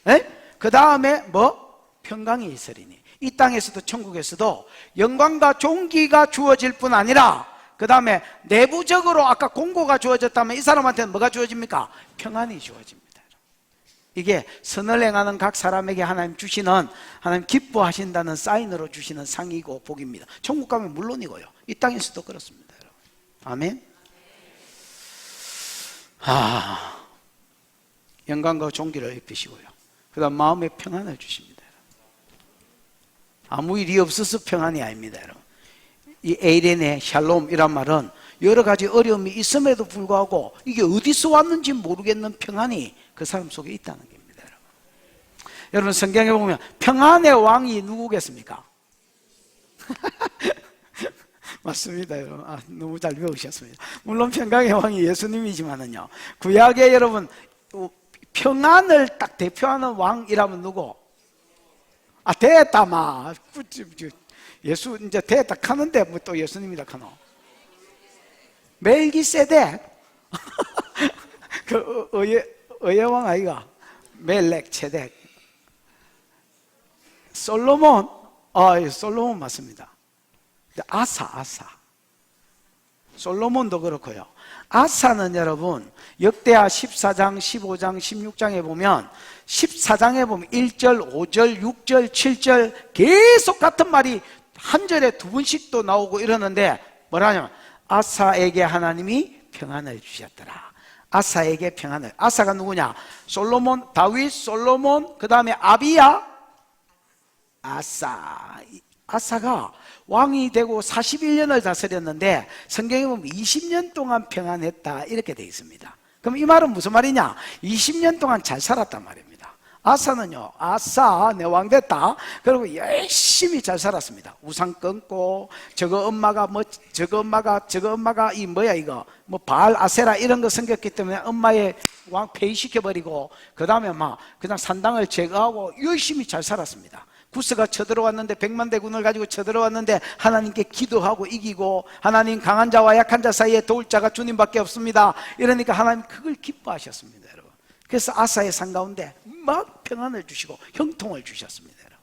S1: 네? 그 다음에 뭐? 평강이 있으리니. 이 땅에서도 천국에서도 영광과 존귀가 주어질 뿐 아니라 그 다음에 내부적으로 아까 공고가 주어졌다면 이 사람한테는 뭐가 주어집니까? 평안이 주어집니다. 이게 선을 행하는 각 사람에게 하나님 주시는, 하나님 기뻐하신다는 사인으로 주시는 상이고 복입니다. 천국 가면 물론이고요, 이 땅에서도 그렇습니다. 아멘. 영광과 존귀를 입히시고요, 그 다음 마음에 평안을 주십니다. 아무 일이 없어서 평안이 아닙니다. 여러분, 이 에이레네 샬롬이란 말은 여러 가지 어려움이 있음에도 불구하고 이게 어디서 왔는지 모르겠는 평안이 그 사람 속에 있다는 겁니다. 여러분, 성경에 보면 평안의 왕이 누구겠습니까? 맞습니다, 여러분. 너무 잘 배우셨습니다. 물론 평강의 왕이 예수님이지만은요, 구약에 여러분 평안을 딱 대표하는 왕이라면 누구? 됐다마. 예수 이제 됐다 하는데 뭐 또 예수님이다 하노? 멜기세덱. 그 의의 왕 아이가 멜렉 체덱. 솔로몬. 솔로몬 맞습니다. 아사. 솔로몬도 그렇고요. 아사는 여러분 역대하 14장, 15장, 16장에 보면 14장에 보면 1절, 5절, 6절, 7절 계속 같은 말이 한 절에 두 번씩도 나오고 이러는데 뭐라냐면 아사에게 하나님이 평안을 주셨더라. 아사에게 평안을. 아사가 누구냐? 솔로몬, 다윗, 솔로몬, 그 다음에 아비야, 아사가 왕이 되고 41년을 다스렸는데 성경에 보면 20년 동안 평안했다 이렇게 되어 있습니다. 그럼 이 말은 무슨 말이냐? 20년 동안 잘 살았단 말입니다. 아사는요, 아싸 내 왕 됐다 그리고 열심히 잘 살았습니다. 우상 끊고 저거 엄마가 이 뭐야 이거 뭐 바알 아세라 이런 거 생겼기 때문에 엄마의 왕 폐위시켜버리고 그 다음에 막 그냥 산당을 제거하고 열심히 잘 살았습니다. 구스가 쳐들어왔는데 100만 대군을 가지고 쳐들어왔는데 하나님께 기도하고 이기고, 하나님 강한 자와 약한 자 사이에 도울 자가 주님밖에 없습니다. 이러니까 하나님 그걸 기뻐하셨습니다, 여러분. 그래서 아사의 산 가운데 막 평안을 주시고 형통을 주셨습니다, 여러분.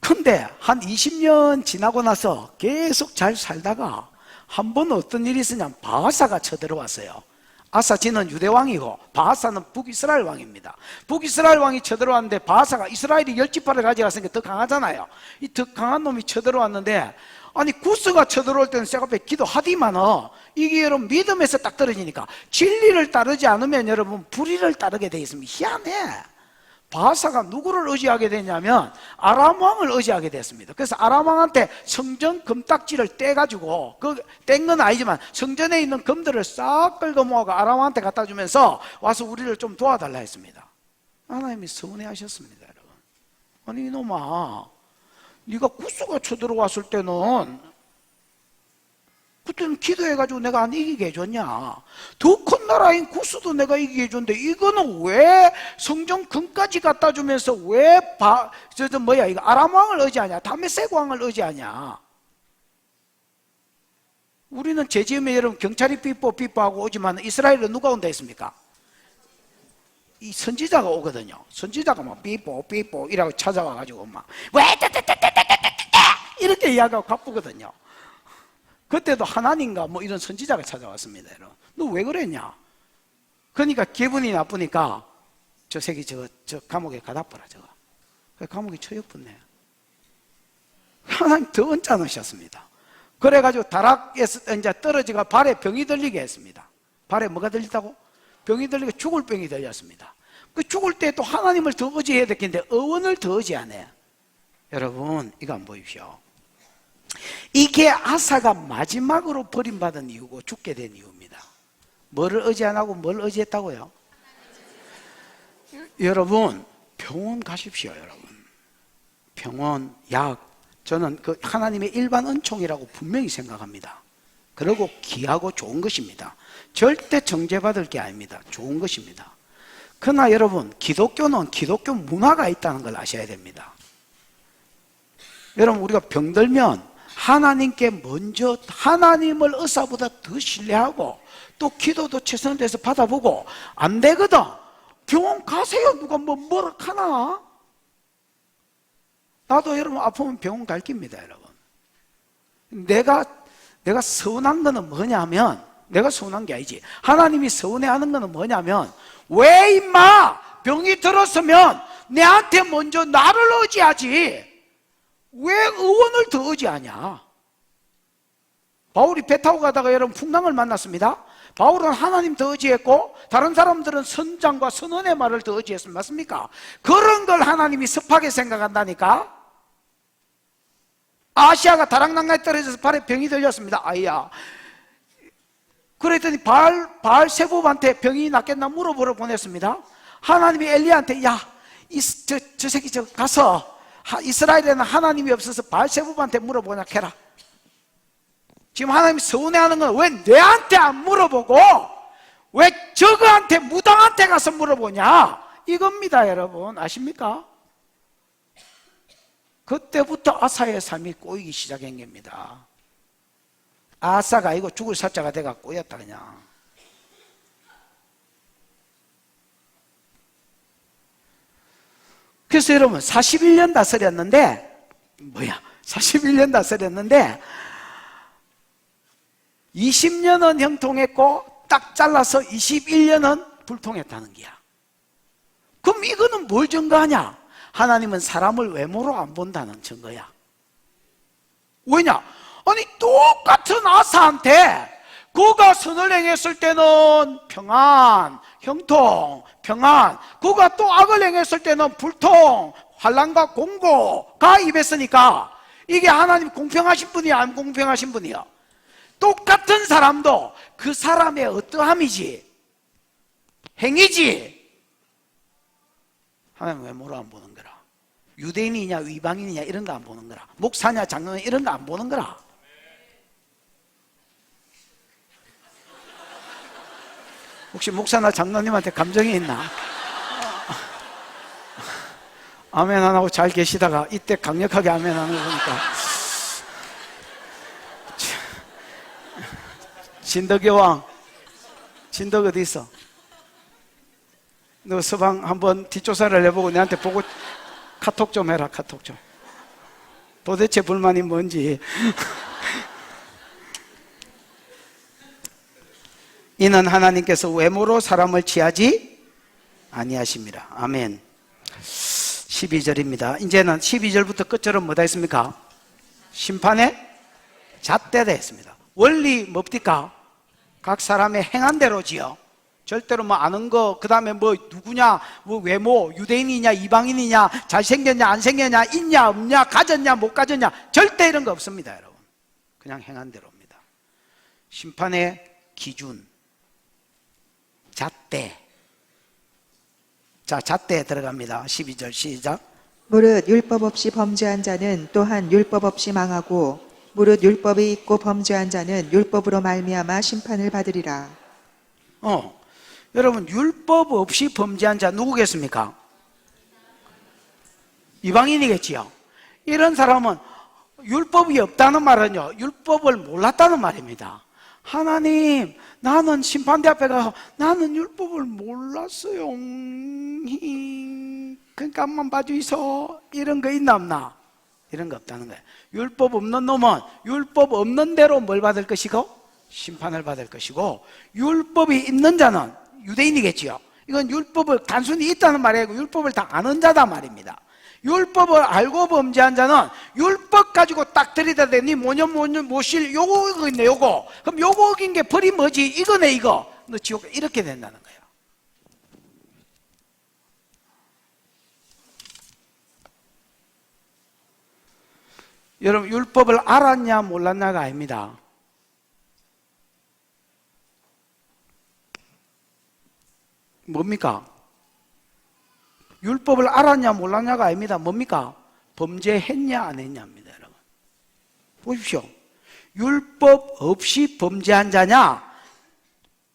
S1: 근데 한 20년 지나고 나서 계속 잘 살다가 한 번 어떤 일이 있었냐면 바하사가 쳐들어왔어요. 아사지는 유대왕이고 바하사는 북이스라엘 왕입니다. 북이스라엘 왕이 쳐들어왔는데 바하사가 이스라엘이 10지파를 가져갔으니까 더 강하잖아요. 이 더 강한 놈이 쳐들어왔는데, 아니 구스가 쳐들어올 때는 쇠가 앞에 기도하디만은 이게 여러분 믿음에서 딱 떨어지니까 진리를 따르지 않으면 여러분 불의를 따르게 돼 있습니다. 희한해. 바하사가 누구를 의지하게 되냐면 아람 왕을 의지하게 됐습니다. 그래서 아람 왕한테 성전 금딱지를 떼가지고, 뗀 건 아니지만 성전에 있는 금들을 싹 끌고 모아가 아람 왕한테 갖다 주면서 와서 우리를 좀 도와달라 했습니다. 하나님이 서운해하셨습니다, 여러분. 아니 이놈아, 네가 구스가 쳐들어왔을 때는 그때는 기도해가지고 내가 안 이기게 해줬냐? 더 큰 나라인 구스도 내가 이기게 해줬는데 이거는 왜 성전 금까지 갖다 주면서 왜 이거 아람 왕을 의지하냐? 다메섹 왕을 의지하냐? 우리는 죄지으면 여러분 경찰이 삐뽀하고 오지만 이스라엘은 누가 온다 했습니까? 이 선지자가 오거든요. 선지자가 막 삐뽀 이라고 찾아와가지고 막 왜 이렇게 이야기하고 가쁘거든요. 그때도 하나님과 뭐 이런 선지자가 찾아왔습니다, 여러분. 너 왜 그랬냐? 그러니까 기분이 나쁘니까 저 새끼 저 감옥에 가다버라 저거. 감옥에 처형됐네. 하나님 더 언짢으셨습니다. 그래가지고 다락에서 이제 떨어지가 발에 병이 들리게 했습니다. 발에 뭐가 들렸다고? 병이 들리게 죽을 병이 들렸습니다. 그 죽을 때 또 하나님을 더 의지해야 되겠는데 의원을 더 의지하네. 여러분 이거 한번 보십시오. 이게 아사가 마지막으로 버림받은 이유고 죽게 된 이유입니다. 뭐를 의지 안 하고 뭘 의지했다고요? 여러분 병원 가십시오, 여러분. 병원, 약, 저는 그 하나님의 일반 은총이라고 분명히 생각합니다. 그리고 귀하고 좋은 것입니다. 절대 정죄받을 게 아닙니다. 좋은 것입니다. 그러나 여러분 기독교는 기독교 문화가 있다는 걸 아셔야 됩니다. 여러분 우리가 병들면 하나님께 먼저 하나님을 의사보다 더 신뢰하고 또 기도도 최선을 다해서 받아보고 안 되거든 병원 가세요. 누가 뭐라 하나? 나도 여러분 아프면 병원 갈 겁니다, 여러분. 내가 서운한 거는 뭐냐면, 내가 서운한 게 아니지, 하나님이 서운해하는 거는 뭐냐면, 왜 임마 병이 들었으면 내한테 먼저 나를 의지하지 왜 의원을 더 의지하냐? 바울이 배 타고 가다가 여러분 풍랑을 만났습니다. 바울은 하나님 더 의지했고 다른 사람들은 선장과 선원의 말을 더 의지했습니다. 맞습니까? 그런 걸 하나님이 습하게 생각한다니까. 아시아가 다락난가에 떨어져서 발에 병이 들렸습니다. 아이야. 그랬더니 바알세봅한테 병이 낫겠나 물어보러 보냈습니다. 하나님이 엘리야한테 저 새끼 가서 이스라엘에는 하나님이 없어서 바알세봅한테 물어보냐 캐라. 지금 하나님이 서운해하는 건 왜 내한테 안 물어보고 왜 저거한테 무당한테 가서 물어보냐 이겁니다, 여러분. 아십니까? 그때부터 아사의 삶이 꼬이기 시작한 겁니다. 아사가 이거 죽을 사자가 돼가 꼬였다 그냥. 그래서 여러분 41년 다스렸는데 41년 다스렸는데 20년은 형통했고 딱 잘라서 21년은 불통했다는 거야. 그럼 이거는 뭘 증거하냐? 하나님은 사람을 외모로 안 본다는 증거야. 왜냐? 아니 똑같은 아사한테 그가 선을 행했을 때는 평안, 형통, 평안, 그가 또 악을 행했을 때는 불통, 환난과 공고가 입했으니까 이게 하나님 공평하신 분이야, 안 공평하신 분이야? 똑같은 사람도 그 사람의 어떠함이지, 행위지, 하나님 외모로 안 보는 거라. 유대인이냐 이방인이냐 이런 거 안 보는 거라. 목사냐 장로냐 이런 거 안 보는 거라. 혹시 목사나 장로님한테 감정이 있나? 아멘 안 하고 잘 계시다가 이때 강력하게 아멘 하는 거 보니까 진덕여왕, 진덕 어디 있어? 너 서방 한번 뒷조사를 해보고 내한테 보고 카톡 좀 해라. 카톡 좀. 도대체 불만이 뭔지. 이는 하나님께서 외모로 사람을 취하지 아니하심이라. 아멘. 12절입니다. 이제는 12절부터 끝절은 뭐다 했습니까? 심판의 잣대다 했습니다. 원리 뭡니까? 각 사람의 행한 대로지요. 절대로 뭐 아는 거, 그 다음에 뭐 누구냐, 뭐 외모, 유대인이냐, 이방인이냐, 잘생겼냐, 안 생겼냐, 있냐, 없냐, 가졌냐, 못 가졌냐, 절대 이런 거 없습니다, 여러분. 그냥 행한 대로입니다. 심판의 기준, 잣대. 자, 잣대에 들어갑니다. 12절 시작.
S2: 무릇 율법 없이 범죄한 자는 또한 율법 없이 망하고 무릇 율법이 있고 범죄한 자는 율법으로 말미암아 심판을 받으리라.
S1: 여러분 율법 없이 범죄한 자 누구겠습니까? 이방인이겠지요. 이런 사람은 율법이 없다는 말은요, 율법을 몰랐다는 말입니다. 하나님, 나는 심판대 앞에 가서 나는 율법을 몰랐어요. 그러니까 한번 봐주이소. 이런 거 있나 없나? 이런 거 없다는 거예요. 율법 없는 놈은 율법 없는 대로 뭘 받을 것이고 심판을 받을 것이고, 율법이 있는 자는 유대인이겠지요. 이건 율법을 단순히 있다는 말이 아니고 율법을 다 아는 자다 말입니다. 율법을 알고 범죄한 자는 율법 가지고 딱 들이대더니 뭐실 요거 있네 요거. 그럼 요거 어긴 게 벌이 뭐지? 이거네 이거. 너 지옥 이렇게 된다는 거예요. 여러분 율법을 알았냐 몰랐냐가 아닙니다. 뭡니까? 율법을 알았냐 몰랐냐가 아닙니다. 뭡니까? 범죄했냐 안 했냐입니다, 여러분. 보십시오. 율법 없이 범죄한 자냐,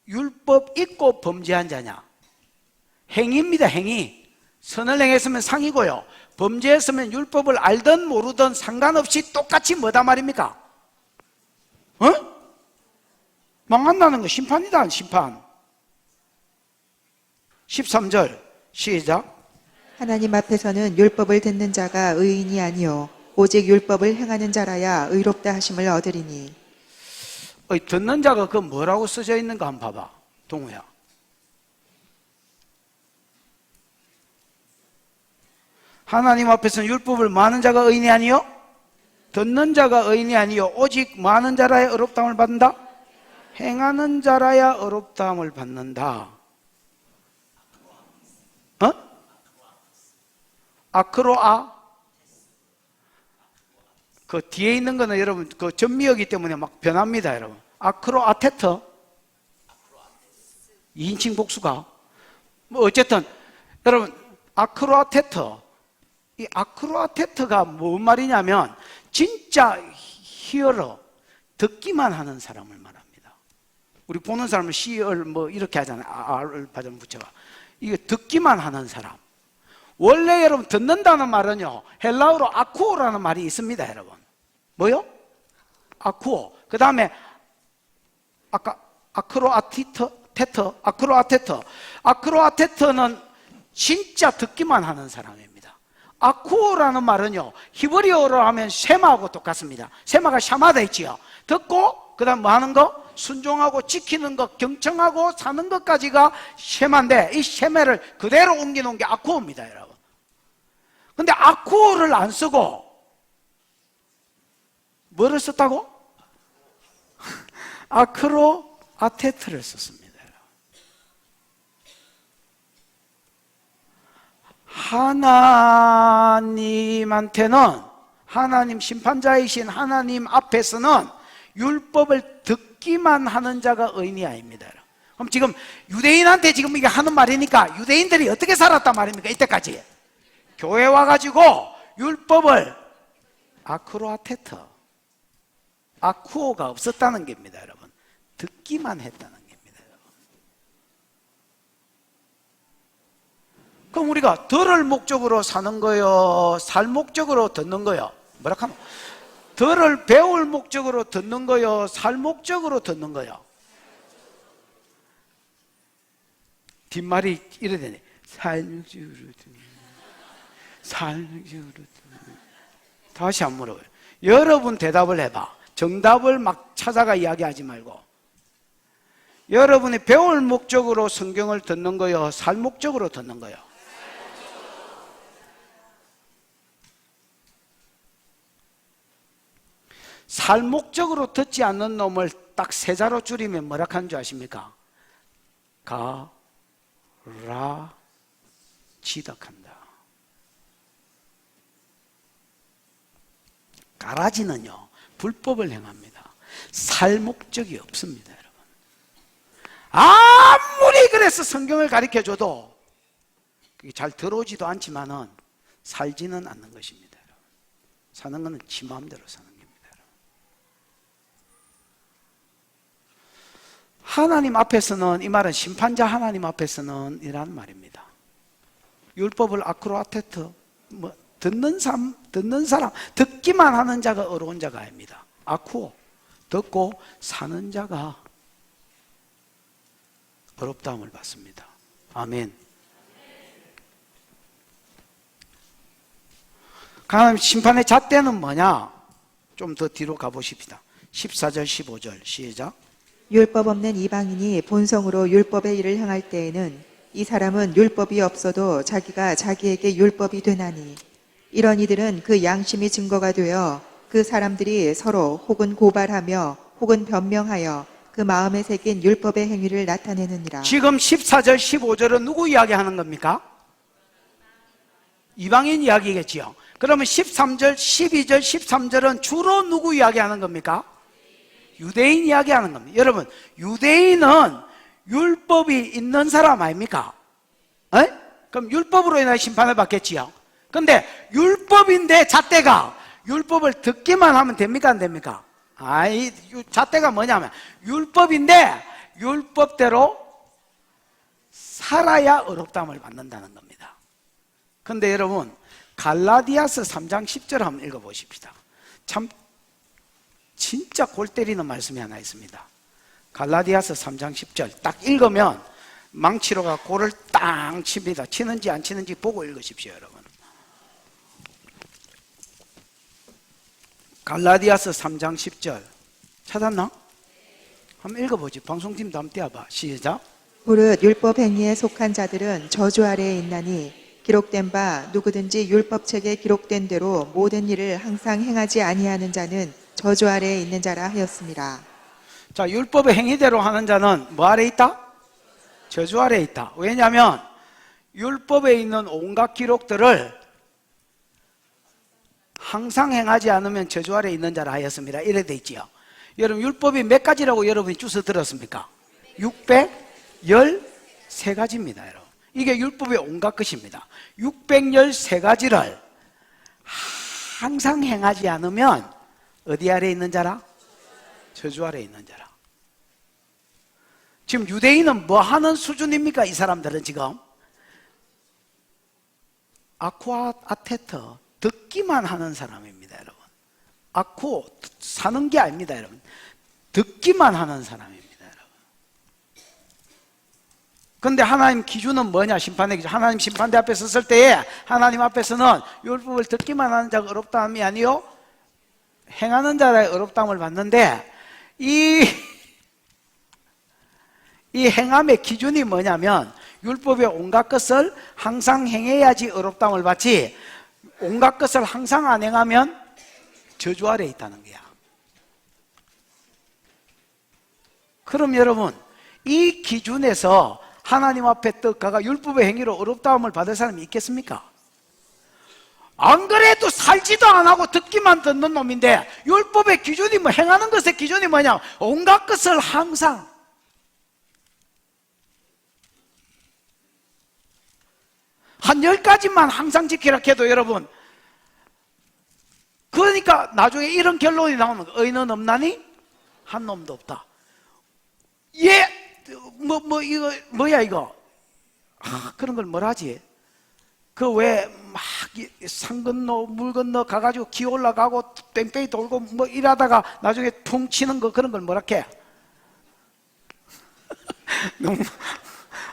S1: 율법 있고 범죄한 자냐. 행위입니다, 행위. 선을 행했으면 상이고요, 범죄했으면 율법을 알든 모르든 상관없이 똑같이 뭐다 말입니까? 망한다는 거 심판이다, 심판. 13절 시작.
S2: 하나님 앞에서는 율법을 듣는 자가 의인이 아니요 오직 율법을 행하는 자라야 의롭다 하심을 얻으리니.
S1: 듣는 자가 그 뭐라고 써져 있는가 한번 봐봐, 동우야. 하나님 앞에서는 율법을 많은 자가 의인이 아니요 듣는 자가 의인이 아니요 오직 많은 자라야 의롭다함을 받는다. 행하는 자라야 의롭다함을 받는다. 아크로아. 그 뒤에 있는 거는 여러분 그 전미어기 때문에 막 변합니다, 여러분. 아크로아테터. 2인칭 복수가. 뭐 어쨌든 여러분 아크로아테터. 이 아크로아테터가 뭔 말이냐면 진짜 히어로, 듣기만 하는 사람을 말합니다. 우리 보는 사람은 시얼 뭐 이렇게 하잖아요. R을 발음 붙여가. 이게 듣기만 하는 사람. 원래 여러분 듣는다는 말은요, 헬라어로 아쿠오라는 말이 있습니다, 여러분. 뭐요? 아쿠오. 그 다음에 아까 아크로아테터는 진짜 듣기만 하는 사람입니다. 아쿠오라는 말은요, 히브리어로 하면 쉐마하고 똑같습니다. 쉐마가 샤마다 있지요. 듣고 그 다음 뭐 하는 거? 순종하고 지키는 것, 경청하고 사는 것까지가 쉐마인데, 이 쉐마를 그대로 옮겨놓은 게 아쿠오입니다, 여러분. 근데 아쿠오를 안 쓰고 뭐를 썼다고? 아크로아테트를 썼습니다. 하나님한테는, 하나님 심판자이신 하나님 앞에서는 율법을 듣기만 하는 자가 의인이 아닙니다. 그럼 지금 유대인한테 지금 이게 하는 말이니까 유대인들이 어떻게 살았단 말입니까? 이때까지 교회 와가지고 율법을 아크로아테트, 아쿠오가 없었다는 겁니다, 여러분. 듣기만 했다는 겁니다, 여러분. 그럼 우리가 들을 목적으로 사는 거요, 살 목적으로 듣는 거요? 뭐라 하면 들을 배울 목적으로 듣는 거요, 살 목적으로 듣는 거요? 뒷말이 이래 되네. 살 목적으로 듣는, 살 목적으로 듣는. 다시 한 번 물어봐요. 여러분 대답을 해봐. 정답을 막 찾아가 이야기하지 말고. 여러분이 배울 목적으로 성경을 듣는 거요, 살 목적으로 듣는 거요? 살 목적으로 듣지 않는 놈을 딱 세 자로 줄이면 뭐라 하는 줄 아십니까? 가라지덕한다. 가라지는요, 불법을 행합니다. 살 목적이 없습니다, 여러분. 아무리 그래서 성경을 가르쳐줘도 그게 잘 들어오지도 않지만은 살지는 않는 것입니다, 여러분. 사는 것은 지 마음대로 사는 겁니다, 여러분. 하나님 앞에서는, 이 말은 심판자 하나님 앞에서는 이라는 말입니다. 율법을 아크로아테트, 듣는 사람, 듣기만 하는 자가 어려운 자가 아닙니다. 아쿠오, 듣고 사는 자가 어렵다함을 받습니다. 아멘. 하나님 심판의 잣대는 뭐냐? 좀 더 뒤로 가보십시다. 14절 15절 시작.
S2: 율법 없는 이방인이 본성으로 율법의 일을 행할 때에는 이 사람은 율법이 없어도 자기가 자기에게 율법이 되나니 이런 이들은 그 양심이 증거가 되어 그 사람들이 서로 혹은 고발하며 혹은 변명하여 그 마음에 새긴 율법의 행위를 나타내느니라.
S1: 지금 14절 15절은 누구 이야기하는 겁니까? 이방인 이야기겠지요. 그러면 13절 12절 13절은 주로 누구 이야기하는 겁니까? 유대인 이야기하는 겁니다. 여러분, 유대인은 율법이 있는 사람 아닙니까? 에? 그럼 율법으로 인해 심판을 받겠지요. 근데 율법인데 잣대가 율법을 듣기만 하면 됩니까, 안 됩니까? 이 잣대가 뭐냐면 율법인데 율법대로 살아야 어렵다함을 받는다는 겁니다. 근데 여러분, 갈라디아서 3장 10절 한번 읽어보십시다. 참 진짜 골 때리는 말씀이 하나 있습니다. 갈라디아서 3장 10절 딱 읽으면 망치로가 골을 땅 칩니다. 치는지 안 치는지 보고 읽으십시오, 여러분. 갈라디아서 3장 10절 찾았나? 한번 읽어보지. 방송팀도 한번 띄워봐. 시작.
S2: 무릇 율법 행위에 속한 자들은 저주 아래에 있나니 기록된 바 누구든지 율법책에 기록된 대로 모든 일을 항상 행하지 아니하는 자는 저주 아래에 있는 자라 하였습니다.
S1: 자, 율법의 행위대로 하는 자는 뭐 아래에 있다? 저주 아래에 있다. 왜냐하면 율법에 있는 온갖 기록들을 항상 행하지 않으면 저주 아래에 있는 자라 하였습니다. 이래 돼 있지요. 여러분, 율법이 몇 가지라고 여러분이 주워 들었습니까? 613가지입니다, 여러분. 이게 율법의 온갖 것입니다. 613가지를 항상 행하지 않으면 어디 아래에 있는 자라? 저주 아래에 있는 자라. 지금 유대인은 뭐 하는 수준입니까? 이 사람들은 지금 아쿠아테트, 듣기만 하는 사람입니다, 여러분. 아쿠, 사는 게 아닙니다, 여러분. 듣기만 하는 사람입니다, 여러분. 근데 하나님 기준은 뭐냐? 심판의 기준. 하나님 심판대 앞에 섰을 때에 하나님 앞에서는 율법을 듣기만 하는 자가 어렵다함이 아니요, 행하는 자의 어렵다함을 받는데, 이 행함의 기준이 뭐냐면 율법의 온갖 것을 항상 행해야지 어렵다함을 받지, 온갖 것을 항상 안 행하면 저주 아래에 있다는 거야. 그럼 여러분, 이 기준에서 하나님 앞에 떡가가 율법의 행위로 어렵다함을 받을 사람이 있겠습니까? 안 그래도 살지도 안 하고 듣기만 듣는 놈인데 율법의 기준이 뭐, 행하는 것의 기준이 뭐냐? 온갖 것을 항상. 한 10가지만 항상 지키라 해도 여러분, 그러니까 나중에 이런 결론이 나오는 거예요. 의인은 없나니? 한 놈도 없다. 예, 이거, 뭐야, 이거? 그런 걸 뭐라 하지? 그 왜 막 산 건너, 물 건너 가가지고 기 올라가고 뺑뺑이 돌고 뭐 이러다가 나중에 퉁 치는 거, 그런 걸 뭐라 해? 너무,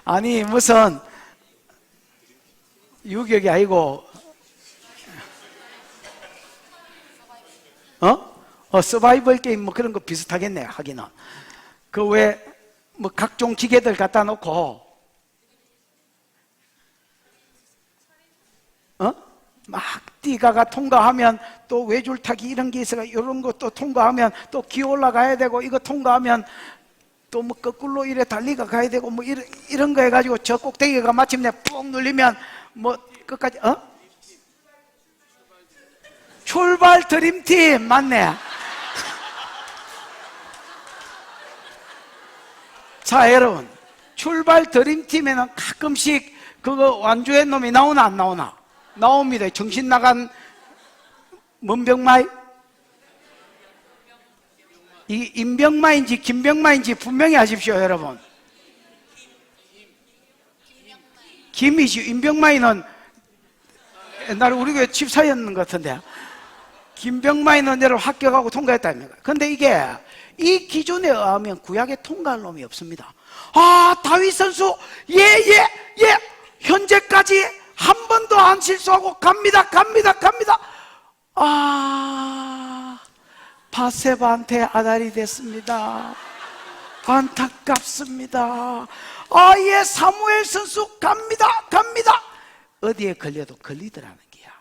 S1: 아니, 무슨, 유격이 아니고, 서바이벌 게임 뭐 그런 거 비슷하겠네, 하기는. 그 왜, 뭐 각종 기계들 갖다 놓고, 막 뛰가가 통과하면 또 외줄타기 이런 게 있어가 이런 것도 통과하면 또 기 올라가야 되고, 이거 통과하면 또 뭐 거꾸로 이래 달리가 가야 되고, 뭐 이런 거 해가지고 저 꼭대기가 마침내 푹 눌리면 뭐 끝까지, 출발 드림팀, 맞네. 자, 여러분, 출발 드림팀에는 가끔씩 그거 완주의 놈이 나오나 안 나오나? 나옵니다. 정신 나간 문병마이? 이 임병마인지 김병마인지 분명히 하십시오, 여러분. 김이지. 임병마이는 옛날에 우리 교회 집사였는 것 같은데, 김병마이는 여러분 합격하고 통과했다 아닙니까? 근데 이게 이 기준에 의하면 구약에 통과할 놈이 없습니다. 다윗 선수, 예, 현재까지 한 번도 안 실수하고 갑니다. 바세바한테 아달이 됐습니다. 안타깝습니다. 예, 사무엘 선수 갑니다. 어디에 걸려도 걸리더라는 게야.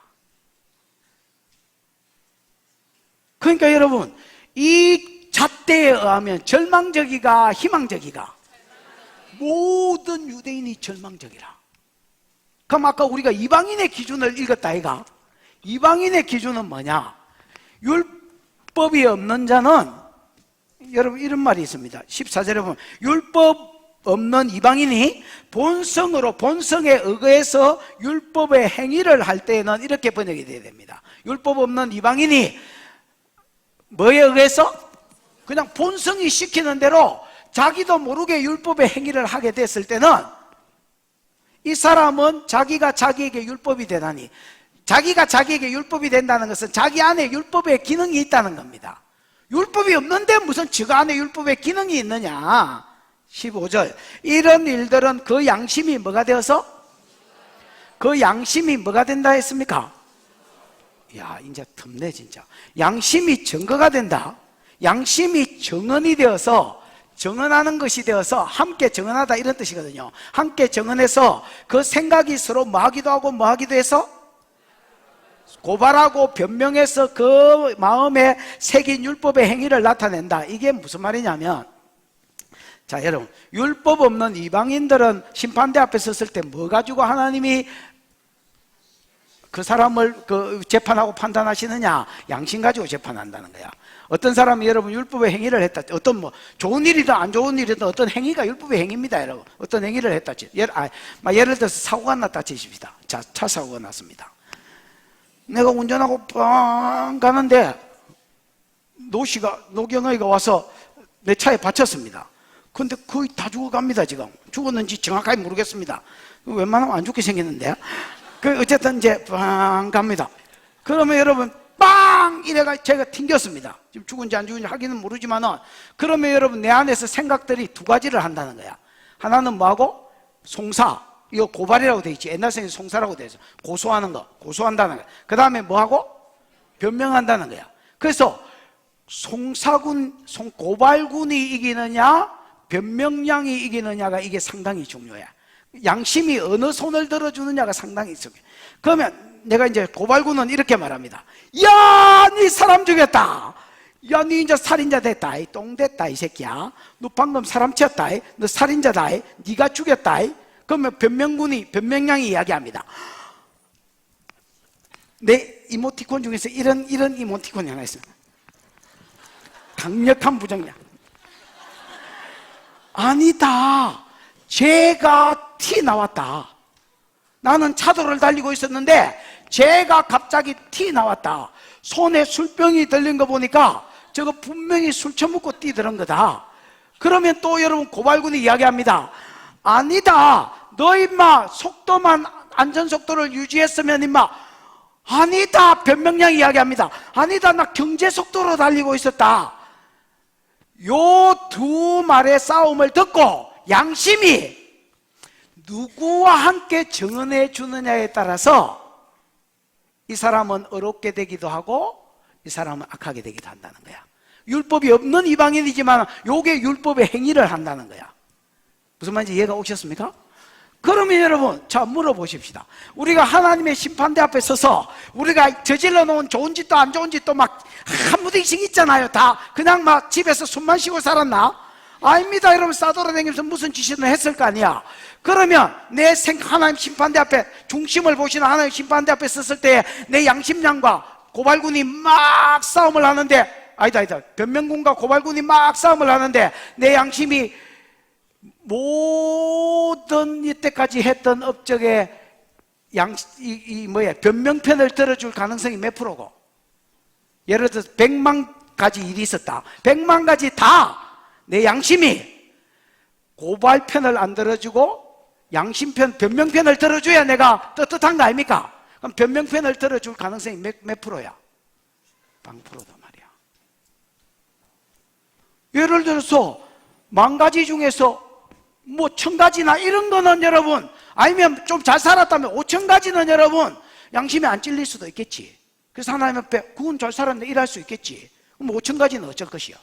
S1: 그러니까 여러분, 이 잣대에 의하면 절망적이가 희망적이가? 모든 유대인이 절망적이라. 그럼 아까 우리가 이방인의 기준을 읽었다 아이가? 이방인의 기준은 뭐냐? 율법이 없는 자는, 여러분 이런 말이 있습니다. 14절에 보면 율법 없는 이방인이 본성에 의거해서 율법의 행위를 할 때에는 이렇게 번역이 돼야 됩니다. 율법 없는 이방인이 뭐에 의해서? 그냥 본성이 시키는 대로 자기도 모르게 율법의 행위를 하게 됐을 때는 이 사람은 자기가 자기에게 율법이 되다니, 자기가 자기에게 율법이 된다는 것은 자기 안에 율법의 기능이 있다는 겁니다. 율법이 없는데 무슨 지가 안에 율법의 기능이 있느냐. 15절, 이런 일들은 그 양심이 뭐가 되어서? 그 양심이 뭐가 된다 했습니까? 야, 이제 덥네 진짜. 양심이 증거가 된다. 양심이 정언이 되어서, 정언하는 것이 되어서, 함께 정언하다 이런 뜻이거든요. 함께 정언해서 그 생각이 서로 뭐 하기도 하고 뭐 하기도 해서 고발하고 변명해서 그 마음에 새긴 율법의 행위를 나타낸다. 이게 무슨 말이냐면, 자 여러분, 율법 없는 이방인들은 심판대 앞에 섰을 때 뭐 가지고 하나님이 그 사람을 재판하고 판단하시느냐? 양심 가지고 재판한다는 거야. 어떤 사람이 여러분 율법의 행위를 했다, 어떤 뭐 좋은 일이든 안 좋은 일이든 어떤 행위가 율법의 행위입니다, 여러분. 어떤 행위를 했다, 예를 들어서 사고가 났다 치십시다. 자, 차 사고가 났습니다. 내가 운전하고 빵 가는데 노경아이가 와서 내 차에 받쳤습니다. 근데 거의 다 죽어갑니다. 지금 죽었는지 정확하게 모르겠습니다. 웬만하면 안 죽게 생겼는데, 어쨌든 이제 빵 갑니다. 그러면 여러분 빵 이래가 제가 튕겼습니다. 지금 죽은지 안 죽은지 하기는 모르지만은, 그러면 여러분 내 안에서 생각들이 두 가지를 한다는 거야. 하나는 뭐하고? 송사, 이거 고발이라고 돼 있지. 옛날 생에 송사라고 돼 있어. 고소하는 거, 고소한다는 거야. 그 다음에 뭐하고? 변명한다는 거야. 그래서 고발군이 이기느냐 변명량이 이기느냐가 이게 상당히 중요해. 양심이 어느 손을 들어주느냐가 상당히 중요해. 그러면 내가 이제 고발군은 이렇게 말합니다. 야, 니 사람 죽였다. 야, 니 이제 살인자 됐다. 똥 됐다, 이 새끼야. 너 방금 사람 치었다. 너 살인자다. 니가 죽였다. 그러면 변명량이 이야기합니다. 내 이모티콘 중에서 이런 이모티콘이 하나 있어요. 강력한 부정량. 아니다, 죄가 티 나왔다. 나는 차도를 달리고 있었는데 제가 갑자기 티 나왔다. 손에 술병이 들린 거 보니까 저거 분명히 술 처먹고 뛰더란 거다. 그러면 또 여러분 고발군이 이야기합니다. 아니다, 너 임마 속도만 안전속도를 유지했으면 임마, 아니다, 변명량 이야기합니다. 아니다, 나 경제속도로 달리고 있었다. 요 두 말의 싸움을 듣고 양심이 누구와 함께 정언해 주느냐에 따라서 이 사람은 어렵게 되기도 하고 이 사람은 악하게 되기도 한다는 거야. 율법이 없는 이방인이지만 요게 율법의 행위를 한다는 거야. 무슨 말인지 이해가 오셨습니까? 그러면 여러분, 자, 물어보십시다. 우리가 하나님의 심판대 앞에 서서 우리가 저질러 놓은 좋은 짓도 안 좋은 짓도 막 한 무대씩 있잖아요. 다 그냥 막 집에서 숨만 쉬고 살았나? 아닙니다. 여러분, 싸돌아다니면서 무슨 짓을 했을 거 아니야. 그러면 내 하나님 심판대 앞에, 중심을 보시는 하나님 심판대 앞에 섰을 때 내 양심량과 고발군이 막 싸움을 하는데, 아니다, 변명군과 고발군이 막 싸움을 하는데 내 양심이 모든 이때까지 했던 업적의 변명편을 들어줄 가능성이 몇 프로고? 예를 들어서 100만 가지 일이 있었다. 100만 가지 다 내 양심이 고발편을 안 들어주고 양심편, 변명편을 들어줘야 내가 떳떳한 거 아닙니까? 그럼 변명편을 들어줄 가능성이 몇 프로야? 0%다 말이야. 예를 들어서 10,000가지 중에서 뭐 1,000가지나 이런 거는 여러분, 아니면 좀 잘 살았다면 5,000가지는 여러분 양심이 안 찔릴 수도 있겠지. 그래서 하나님 앞에 그건 잘 살았네 일할 수 있겠지. 그럼 5,000가지는 어쩔 것이야?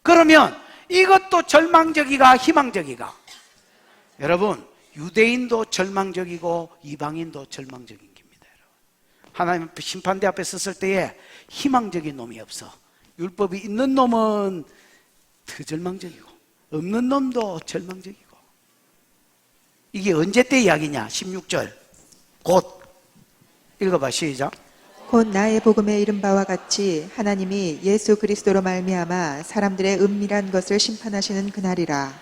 S1: 그러면 이것도 절망적이가 희망적이가? 여러분, 유대인도 절망적이고 이방인도 절망적인 겁니다. 여러분, 하나님 앞에 심판대 앞에 섰을 때에 희망적인 놈이 없어. 율법이 있는 놈은 더 절망적이고 없는 놈도 절망적이고. 이게 언제 때 이야기냐? 16절 곧 읽어봐. 시작.
S2: 곧 나의 복음에 이른 바와 같이 하나님이 예수 그리스도로 말미암아 사람들의 은밀한 것을 심판하시는 그날이라.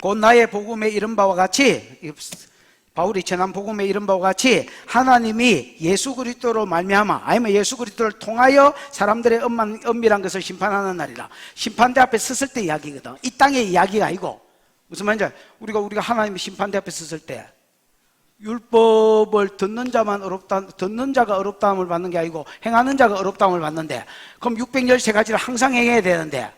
S1: 곧 나의 복음에 이른 바와 같이, 바울이 전한 복음에 이른 바와 같이 하나님이 예수 그리스도로 말미암아, 아니면 예수 그리스도를 통하여 사람들의 은밀한 것을 심판하는 날이라. 심판대 앞에 섰을 때 이야기거든. 이 땅의 이야기가 아니고. 무슨 말인지 우리가 하나님의 심판대 앞에 섰을 때 율법을 듣는 자가 어렵다함을 받는 게 아니고 행하는 자가 어렵다함을 받는데, 그럼 613가지를 항상 행해야 되는데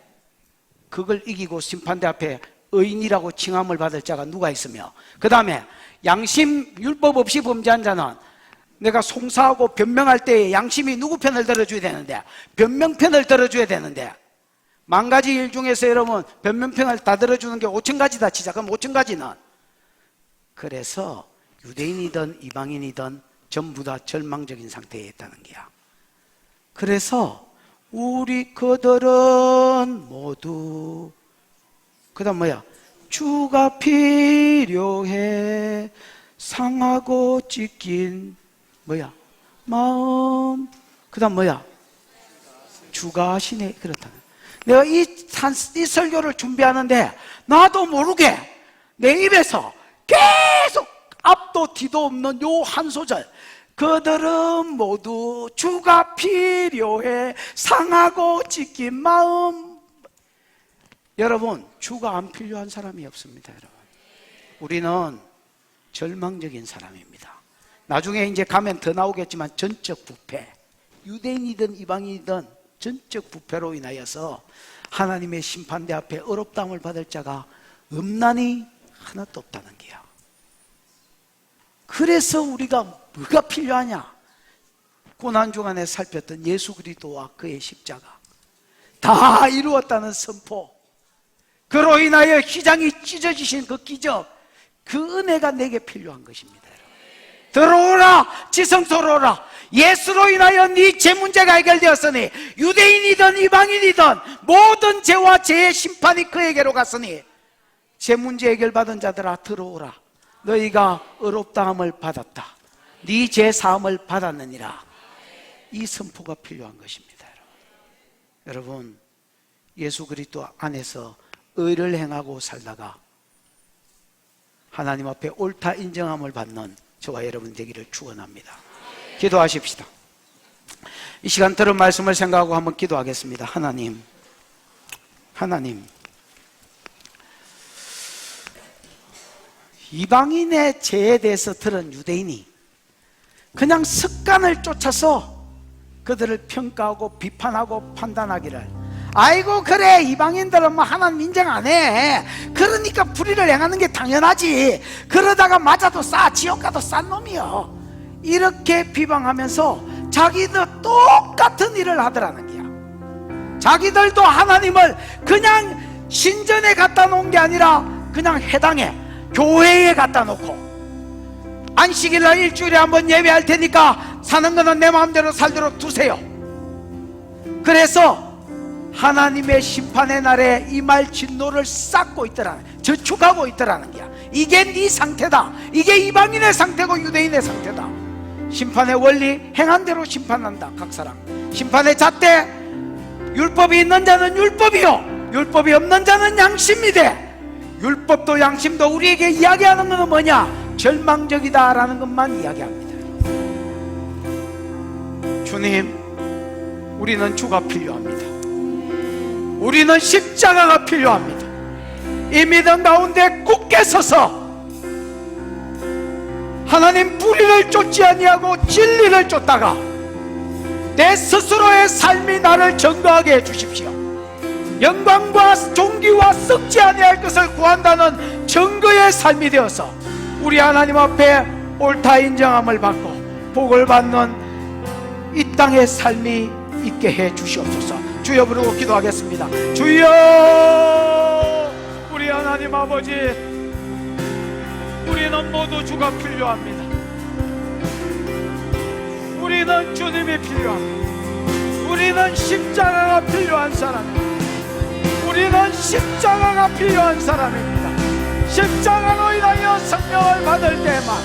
S1: 그걸 이기고 심판대 앞에 의인이라고 칭함을 받을 자가 누가 있으며, 그 다음에 양심, 율법 없이 범죄한 자는 내가 송사하고 변명할 때에 양심이 누구 편을 들어줘야 되는데, 변명편을 들어줘야 되는데, 10,000가지 일 중에서 여러분 변명편을 다 들어주는 게 5,000가지다 치자. 그럼 5,000가지는, 그래서 유대인이든 이방인이든 전부 다 절망적인 상태에 있다는 거야. 그래서 우리 그들은 모두, 그 다음 뭐야? 주가 필요해 상하고 찢긴 뭐야? 마음. 그 다음 뭐야? 주가 하시네. 그렇다는. 내가 이 설교를 준비하는데 나도 모르게 내 입에서 계속 앞도 뒤도 없는 요 한 소절, 그들은 모두 주가 필요해 상하고 찢긴 마음. 여러분, 주가 안 필요한 사람이 없습니다. 여러분, 우리는 절망적인 사람입니다. 나중에 이제 가면 더 나오겠지만 전적 부패, 유대인이든 이방인이든 전적 부패로 인하여서 하나님의 심판대 앞에 어렵다함을 받을 자가 없나니 하나도 없다는 거야. 그래서 우리가 뭐가 필요하냐? 고난주간에 살폈던 예수 그리스도와 그의 십자가 다 이루었다는 선포, 그로 인하여 휘장이 찢어지신 그 기적, 그 은혜가 내게 필요한 것입니다. 들어오라, 지성소로 오라. 예수로 인하여 네 죄 문제가 해결되었으니 유대인이든 이방인이든 모든 죄와 죄의 심판이 그에게로 갔으니 죄 문제 해결받은 자들아 들어오라. 너희가 의롭다함을 받았다. 네 죄 사함을 받았느니라. 이 선포가 필요한 것입니다. 여러분, 예수 그리스도 안에서 의를 행하고 살다가 하나님 앞에 옳다 인정함을 받는 저와 여러분 되기를 축원합니다. 기도하십시다. 이 시간 들은 말씀을 생각하고 한번 기도하겠습니다. 하나님, 이방인의 죄에 대해서 들은 유대인이 그냥 습관을 쫓아서 그들을 평가하고 비판하고 판단하기를, 아이고 그래 이방인들은 뭐 하나님 인정 안 해, 그러니까 불의를 행하는 게 당연하지, 그러다가 맞아도 싸, 지옥 가도 싼 놈이요, 이렇게 비방하면서 자기도 똑같은 일을 하더라는 거야. 자기들도 하나님을 그냥 신전에 갖다 놓은 게 아니라 그냥 해당에 교회에 갖다 놓고, 안식일날 일주일에 한번 예배할 테니까 사는 거는 내 마음대로 살도록 두세요. 그래서 하나님의 심판의 날에 임할 진노를 쌓고 있더라는, 저축하고 있더라는 거야. 이게 네 상태다. 이게 이방인의 상태고 유대인의 상태다. 심판의 원리, 행한 대로 심판한다. 각 사람 심판의 잣대, 율법이 있는 자는 율법이요, 율법이 없는 자는 양심이 돼. 율법도 양심도 우리에게 이야기하는 것은 뭐냐? 절망적이다 라는 것만 이야기합니다. 주님, 우리는 주가 필요합니다. 우리는 십자가가 필요합니다. 이 믿음 가운데 굳게 서서 하나님 불의를 쫓지 아니하고 진리를 쫓다가 내 스스로의 삶이 나를 증거하게 해주십시오. 영광과 존귀와 썩지 아니할 것을 구한다는 증거의 삶이 되어서 우리 하나님 앞에 옳다 인정함을 받고 복을 받는 이 땅의 삶이 있게 해 주시옵소서. 주여 부르고 기도하겠습니다. 주여, 우리 하나님 아버지, 우리는 모두 주가 필요합니다. 우리는 주님이 필요합니다. 우리는 십자가가 필요한 사람입니다. 우리는 십자가가 필요한 사람입니다. 십자가로 인하여 생명을 받을 때만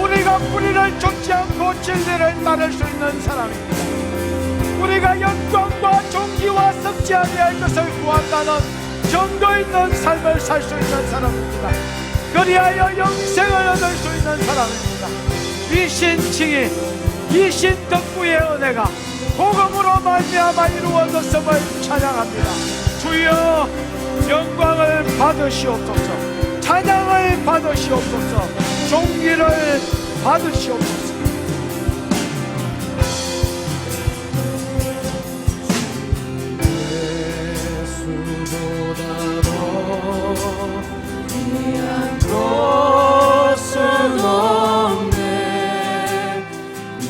S1: 우리가 불의를 쫓지 않고 진리를 따를 수 있는 사람입니다. 우리가 영광과 존귀와 썩지 아니할 것을 구한다는 정도 있는 삶을 살 수 있는 사람입니다. 그리하여 영생을 얻을 수 있는 사람입니다. 이신칭이, 이신덕구의 은혜가 복음으로 말미암아 이루어졌음을 찬양합니다. 주여, 영광을 받으시옵소서, 찬양을 받으시옵소서, 존귀를 받으시옵소서.
S3: 것은 없네. 이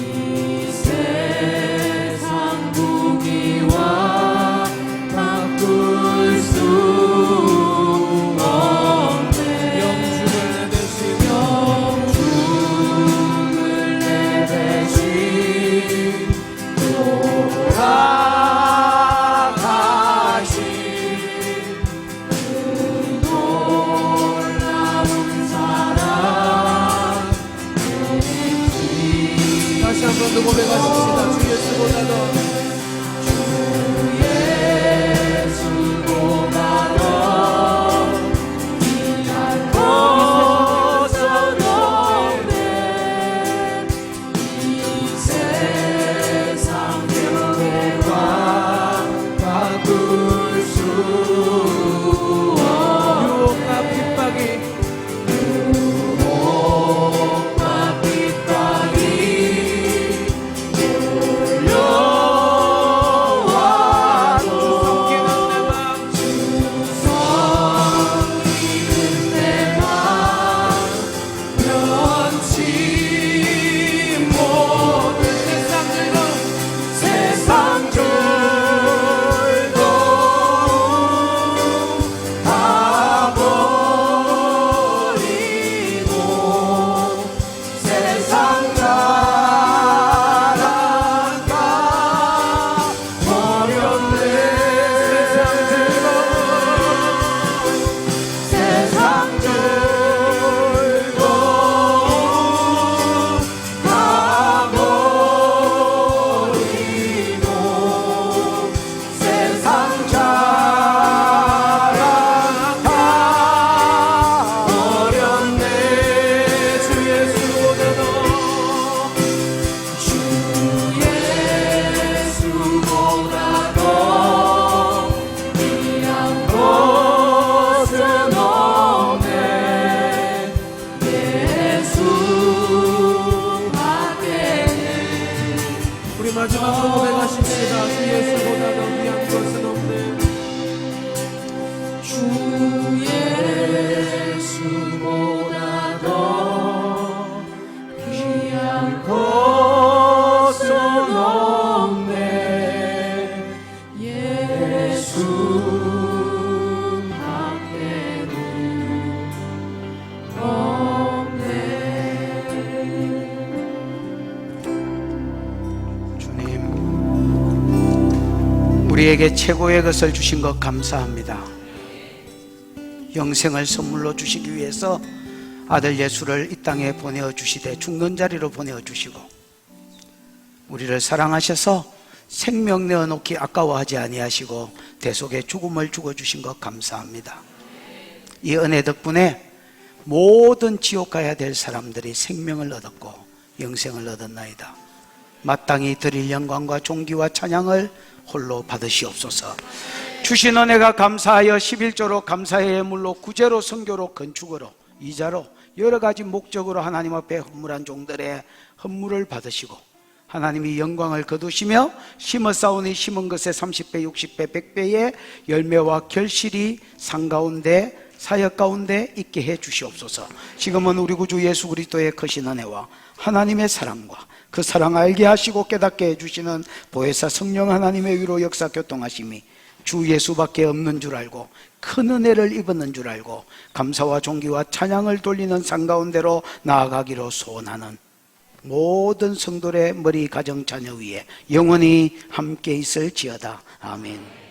S3: 세상 무기와 바꿀 수 없네. 영주를
S1: 우리에게 최고의 것을 주신 것 감사합니다. 영생을 선물로 주시기 위해서 아들 예수를 이 땅에 보내어주시되 죽는 자리로 보내어주시고 우리를 사랑하셔서 생명 내어놓기 아까워하지 아니하시고 대속의 죽음을 죽어주신 것 감사합니다. 이 은혜 덕분에 모든 지옥 가야 될 사람들이 생명을 얻었고 영생을 얻었나이다. 마땅히 드릴 영광과 존귀와 찬양을 홀로 받으시옵소서. 주신 은혜가 감사하여 11조로 감사의 예물로 구제로 선교로 건축으로 이자로 여러 가지 목적으로 하나님 앞에 헌물한 종들의 헌물을 받으시고 하나님이 영광을 거두시며 심어 싸우니 심은 것에 30배 60배 100배의 열매와 결실이 상 가운데 사역 가운데 있게 해 주시옵소서. 지금은 우리 구주 예수 그리스도의 크신 은혜와 하나님의 사랑과 그 사랑 알게 하시고 깨닫게 해주시는 보혜사 성령 하나님의 위로 역사 교통하심이 주 예수밖에 없는 줄 알고 큰 은혜를 입었는 줄 알고 감사와 존귀와 찬양을 돌리는 상 가운데로 나아가기로 소원하는 모든 성도의 머리 가정 자녀 위에 영원히 함께 있을지어다. 아멘.